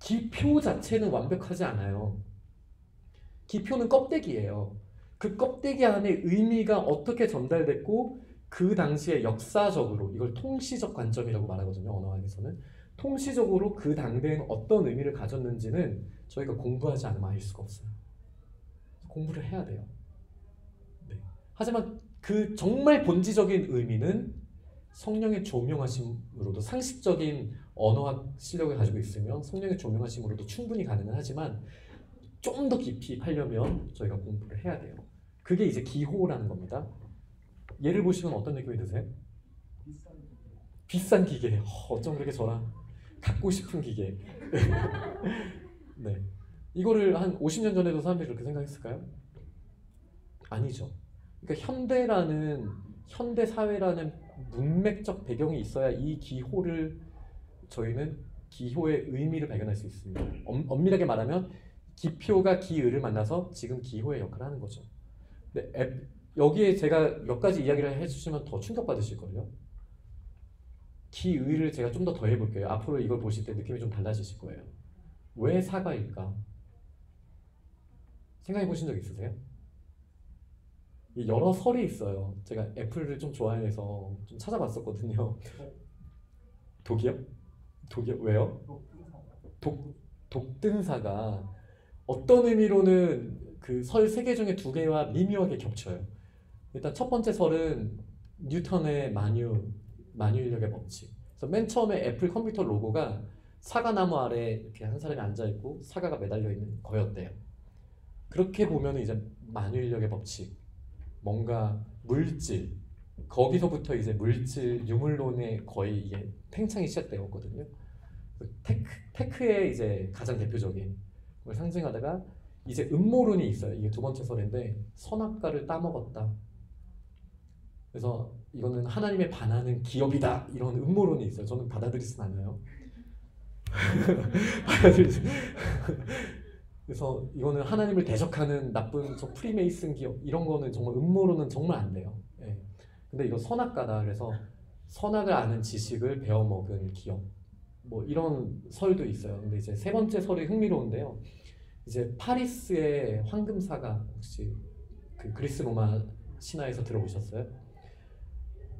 기표 자체는 완벽하지 않아요. 기표는 껍데기예요. 그 껍데기 안에 의미가 어떻게 전달됐고 그 당시에 역사적으로 이걸 통시적 관점이라고 말하거든요. 언어학에서는. 통시적으로 그 당대에는 어떤 의미를 가졌는지는 저희가 공부하지 않으면 알 수가 없어요. 공부를 해야 돼요. 네. 하지만 그 정말 본질적인 의미는 성령의 조명하심으로도 상식적인 언어학 실력을 가지고 있으면 성령의 조명하심으로도 충분히 가능은 하지만 좀 더 깊이 하려면 저희가 공부를 해야 돼요. 그게 이제 기호라는 겁니다. 예를 보시면 어떤 느낌이 드세요? 비싼 기계. 어쩜 그렇게 저랑 갖고 싶은 기계. 네. 이거를 한 50년 전에도 사람들이 그렇게 생각했을까요? 아니죠. 그러니까 현대 사회라는 문맥적 배경이 있어야 이 기호를 저희는 기호의 의미를 발견할 수 있습니다. 엄밀하게 말하면 기표가 기의를 만나서 지금 기호의 역할을 하는 거죠. 근데 여기에 제가 몇 가지 이야기를 해주시면 더 충격받으실 거예요. 기의를 제가 좀 더 해볼게요. 앞으로 이걸 보실 때 느낌이 좀 달라지실 거예요. 왜 사과일까? 생각해 보신 적 있으세요? 여러 설이 있어요. 제가 애플을 좀 좋아해서 좀 찾아봤었거든요. 독이요? 왜요? 독등사가 어떤 의미로는 그 설 3개 중에 2개와 미묘하게 겹쳐요. 일단 첫 번째 설은 뉴턴의 만유인력의 법칙. 그래서 맨 처음에 애플 컴퓨터 로고가 사과나무 아래 이렇게 한 사람이 앉아 있고 사과가 매달려 있는 거였대요. 그렇게 보면 이제 만유인력의 법칙, 뭔가 물질, 거기서부터 이제 물질 유물론의 거의 이게 팽창이 시작되었거든요. 테크의 이제 가장 대표적인 걸 상징하다가 이제 음모론이 있어요. 이게 두 번째 설인데 선악과를 따먹었다. 그래서 이거는 하나님에 반하는 기업이다. 이런 음모론이 있어요. 저는 받아들이진 않아요. 그래서 이거는 하나님을 대적하는 나쁜 저 프리메이슨 기업 이런 거는 정말 음모론은 정말 안 돼요. 예. 근데 이거 선악과다. 그래서 선악을 아는 지식을 배워먹은 기업. 뭐 이런 설도 있어요. 근데 이제 세 번째 설이 흥미로운데요. 이제 파리스의 황금사가 혹시 그 그리스 로마 신화에서 들어보셨어요?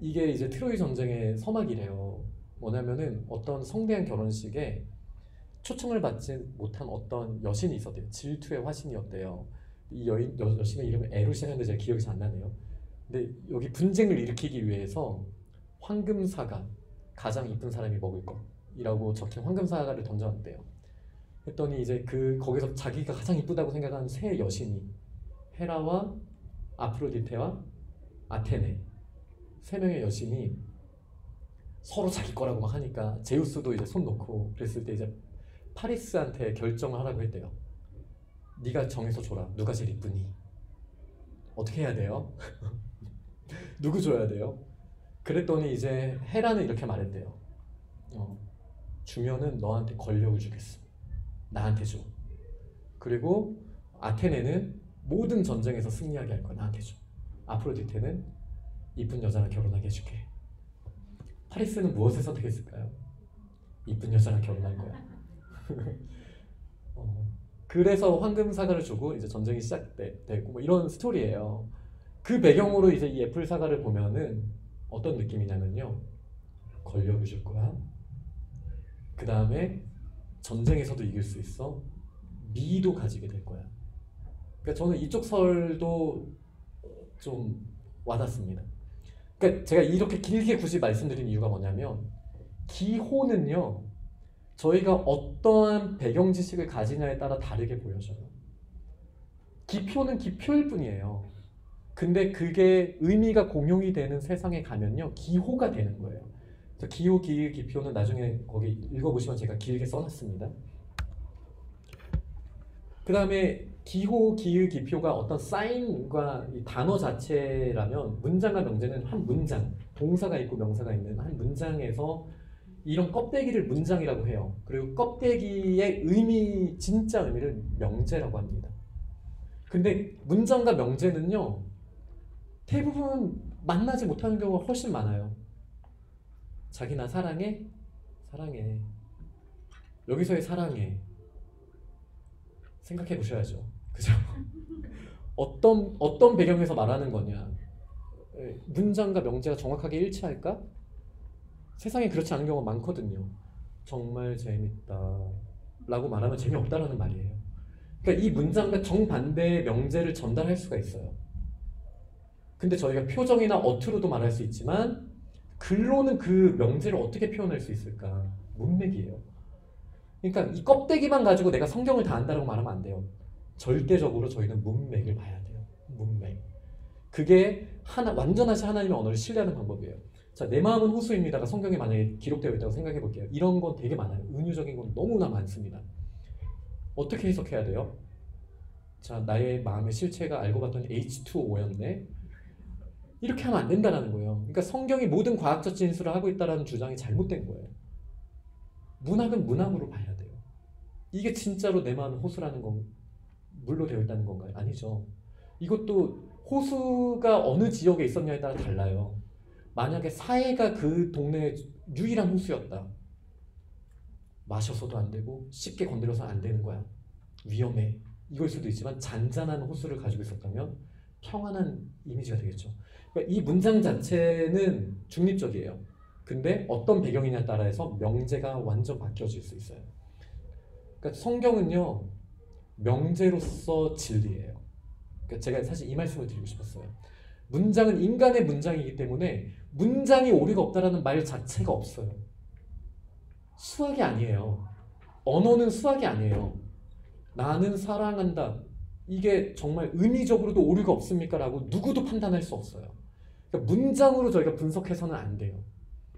이게 이제 트로이 전쟁의 서막이래요. 뭐냐면은 어떤 성대한 결혼식에 초청을 받지 못한 어떤 여신이 있었대요. 질투의 화신이었대요. 이 여신의 이름은 에루시라는데 제가 기억이 잘 안 나네요. 근데 여기 분쟁을 일으키기 위해서 황금사과, 가장 이쁜 사람이 먹을 것이라고 적힌 황금사과를 던져놨대요. 했더니 이제 거기서 자기가 가장 이쁘다고 생각하는 세 여신이 헤라와 아프로디테와 아테네, 세 명의 여신이 서로 자기 거라고 막 하니까 제우스도 이제 손 놓고 그랬을 때 이제 파리스한테 결정을 하라고 했대요. 네가 정해서 줘라. 누가 제일 이쁘니? 어떻게 해야 돼요? 누구 줘야 돼요? 그랬더니 이제 헤라는 이렇게 말했대요. 주면은 너한테 권력을 주겠어. 나한테 줘. 그리고 아테네는 모든 전쟁에서 승리하게 할 거야. 나한테 줘. 아프로디테는 이쁜 여자랑 결혼하게 해줄게. 파리스는 무엇을 선택했을까요? 이쁜 여자랑 결혼할 거야. 그래서 황금사과를 주고 이제 전쟁이 시작되고 뭐 이런 스토리예요. 그 배경으로 이제 이 애플 사과를 보면은 어떤 느낌이냐면요. 권력을 줄 거야. 그 다음에 전쟁에서도 이길 수 있어. 미도 가지게 될 거야. 그러니까 저는 이쪽 설도 좀 와닿습니다. 그러니까 제가 이렇게 길게 굳이 말씀드린 이유가 뭐냐면 기호는요. 저희가 어떠한 배경 지식을 가지냐에 따라 다르게 보여져요. 기표는 기표일 뿐이에요. 근데 그게 의미가 공용이 되는 세상에 가면요. 기호가 되는 거예요. 그래서 기호, 기의, 기표는 나중에 거기 읽어보시면 제가 길게 써놨습니다. 그 다음에 기호, 기의, 기표가 어떤 사인과 이 단어 자체라면 문장과 명제는 한 문장, 동사가 있고 명사가 있는 한 문장에서 이런 껍데기를 문장이라고 해요. 그리고 껍데기의 의미, 진짜 의미를 명제라고 합니다. 근데 문장과 명제는요. 대부분 만나지 못하는 경우가 훨씬 많아요. 자기 나 사랑해? 사랑해. 여기서의 사랑해. 생각해 보셔야죠. 그죠? 어떤 배경에서 말하는 거냐? 문장과 명제가 정확하게 일치할까? 세상에 그렇지 않은 경우가 많거든요. 정말 재밌다 라고 말하면 재미없다라는 말이에요. 그러니까 이 문장과 정반대의 명제를 전달할 수가 있어요. 근데 저희가 표정이나 어투로도 말할 수 있지만 글로는 그 명제를 어떻게 표현할 수 있을까? 문맥이에요. 그러니까 이 껍데기만 가지고 내가 성경을 다 안다고 말하면 안 돼요. 절대적으로 저희는 문맥을 봐야 돼요. 문맥. 그게 완전하신 하나님의 언어를 신뢰하는 방법이에요. 자, 내 마음은 호수입니다가 성경에 만약에 기록되어 있다고 생각해 볼게요. 이런 건 되게 많아요. 은유적인 건 너무나 많습니다. 어떻게 해석해야 돼요? 자, 나의 마음의 실체가 알고 봤더니 H2O였네. 이렇게 하면 안 된다는 거예요. 그러니까 성경이 모든 과학적 진술을 하고 있다는 주장이 잘못된 거예요. 문학은 문학으로 봐야 돼요. 이게 진짜로 내 마음은 호수라는 건 물로 되어 있다는 건가요? 아니죠. 이것도 호수가 어느 지역에 있었냐에 따라 달라요. 만약에 사해가 그 동네의 유일한 호수였다. 마셔서도 안 되고 쉽게 건드려서 안 되는 거야. 위험해. 이걸 수도 있지만 잔잔한 호수를 가지고 있었다면 평안한 이미지가 되겠죠. 그러니까 이 문장 자체는 중립적이에요. 근데 어떤 배경이냐에 따라서 명제가 완전 바뀌어질 수 있어요. 그러니까 성경은요. 명제로서 진리예요. 그러니까 제가 사실 이 말씀을 드리고 싶었어요. 문장은 인간의 문장이기 때문에 문장이 오류가 없다라는 말 자체가 없어요. 수학이 아니에요. 언어는 수학이 아니에요. 나는 사랑한다. 이게 정말 의미적으로도 오류가 없습니까? 라고 누구도 판단할 수 없어요. 그러니까 문장으로 저희가 분석해서는 안 돼요.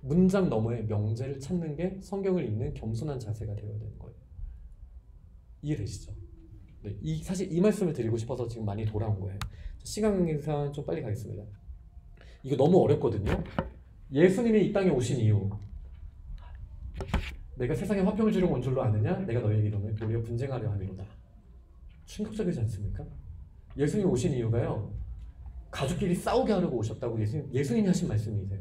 문장 너머의 명제를 찾는 게 성경을 읽는 겸손한 자세가 되어야 되는 거예요. 이해되시죠? 네, 사실 이 말씀을 드리고 싶어서 지금 많이 돌아온 거예요. 시간 관계상 좀 빨리 가겠습니다. 이거 너무 어렵거든요. 예수님이 이 땅에 오신 이유. 내가 세상에 화평을 주려고 온 줄로 아느냐? 내가 너희에게 이름을 도리어 분쟁하려 함이로다. 충격적이지 않습니까? 예수님이 오신 이유가요. 가족끼리 싸우게 하려고 오셨다고 예수님이 하신 말씀이세요.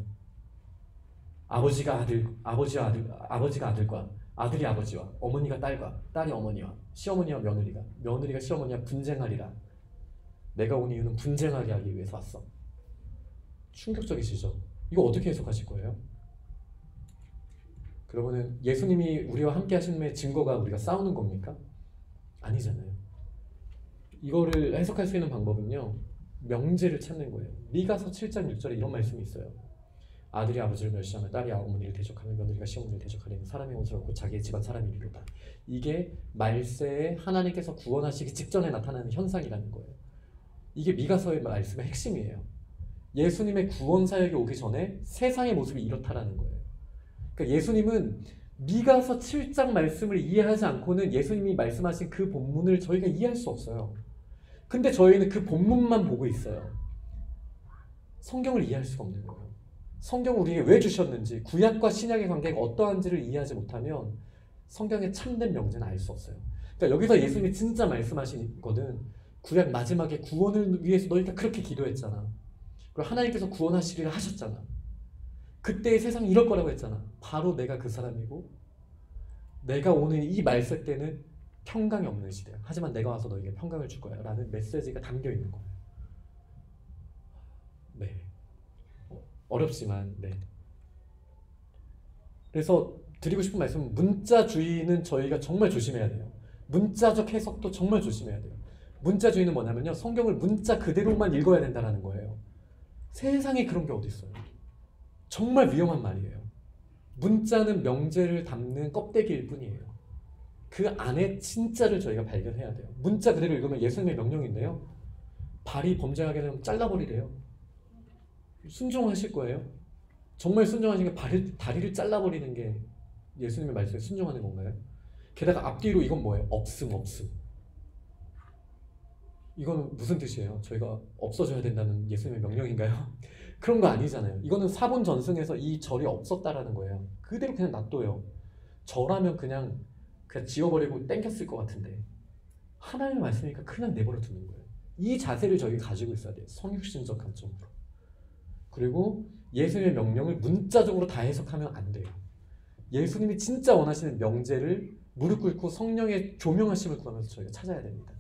아버지가 아들과 아들이 아버지와 어머니가 딸과 딸이 어머니와 시어머니와 며느리가 시어머니와 분쟁하리라. 내가 온 이유는 분쟁하게 하기 위해서 왔어. 충격적이시죠? 이거 어떻게 해석하실 거예요? 그러면은 예수님이 우리와 함께 하심의 증거가 우리가 싸우는 겁니까? 아니잖아요. 이거를 해석할 수 있는 방법은요. 명제를 찾는 거예요. 미가서 7장 6절에 이런 말씀이 있어요. 아들이 아버지를 멸시하며 딸이 어머니를 대적하며 며느리가 시어머니를 대적하려는 사람의 옷을 얻고 자기의 집안 사람이 이르다. 이게 말세에 하나님께서 구원하시기 직전에 나타나는 현상이라는 거예요. 이게 미가서의 말씀의 핵심이에요. 예수님의 구원 사역이 오기 전에 세상의 모습이 이렇다라는 거예요. 그러니까 예수님은 미가서 7장 말씀을 이해하지 않고는 예수님이 말씀하신 그 본문을 저희가 이해할 수 없어요. 근데 저희는 그 본문만 보고 있어요. 성경을 이해할 수가 없는 거예요. 성경을 우리에게 왜 주셨는지, 구약과 신약의 관계가 어떠한지를 이해하지 못하면 성경의 참된 명제는 알 수 없어요. 그러니까 여기서 예수님이 진짜 말씀하신 거는 구약 마지막에 구원을 위해서 너희가 그렇게 기도했잖아. 그리고 하나님께서 구원하시리라 하셨잖아. 그때의 세상이 이럴 거라고 했잖아. 바로 내가 그 사람이고 내가 오늘 이 말세 때는 평강이 없는 시대야. 하지만 내가 와서 너에게 평강을 줄 거야 라는 메시지가 담겨 있는 거예요. 네. 어렵지만 네. 그래서 드리고 싶은 말씀은 문자주의는 저희가 정말 조심해야 돼요. 문자적 해석도 정말 조심해야 돼요. 문자주의는 뭐냐면요, 성경을 문자 그대로만 읽어야 된다는 거예요. 세상에 그런 게 어디 있어요. 정말 위험한 말이에요. 문자는 명제를 담는 껍데기일 뿐이에요. 그 안에 진짜를 저희가 발견해야 돼요. 문자 그대로 읽으면 예수님의 명령인데요, 발이 범죄하게 되면 잘라버리래요. 순종하실 거예요? 정말 순종하시는 게 다리를 잘라버리는 게 예수님의 말씀에 순종하는 건가요? 게다가 앞뒤로 이건 뭐예요? 없음. 이건 무슨 뜻이에요? 저희가 없어져야 된다는 예수님의 명령인가요? 그런 거 아니잖아요. 이거는 사본 전승에서 이 절이 없었다라는 거예요. 그대로 그냥 놔둬요. 절하면 그냥 지워버리고 땡겼을 것 같은데 하나님의 말씀이니까 그냥 내버려 두는 거예요. 이 자세를 저희가 가지고 있어야 돼요. 성육신적 관점으로. 그리고 예수님의 명령을 문자적으로 다 해석하면 안 돼요. 예수님이 진짜 원하시는 명제를 무릎 꿇고 성령의 조명하심을 구하면서 저희가 찾아야 됩니다.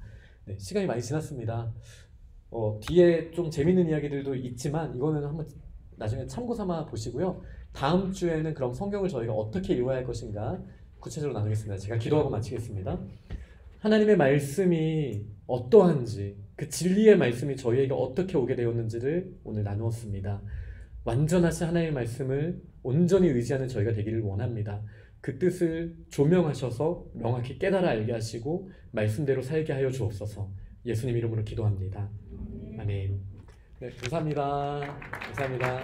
네, 시간이 많이 지났습니다. 뒤에 좀 재밌는 이야기들도 있지만 이거는 한번 나중에 참고 삼아 보시고요. 다음 주에는 그럼 성경을 저희가 어떻게 읽어야 할 것인가 구체적으로 나누겠습니다. 제가 기도하고 마치겠습니다. 하나님의 말씀이 어떠한지, 그 진리의 말씀이 저희에게 어떻게 오게 되었는지를 오늘 나누었습니다. 완전하신 하나님의 말씀을 온전히 의지하는 저희가 되기를 원합니다. 그 뜻을 조명하셔서 명확히 깨달아 알게 하시고 말씀대로 살게 하여 주옵소서. 예수님 이름으로 기도합니다. 아멘. 네, 감사합니다. 감사합니다.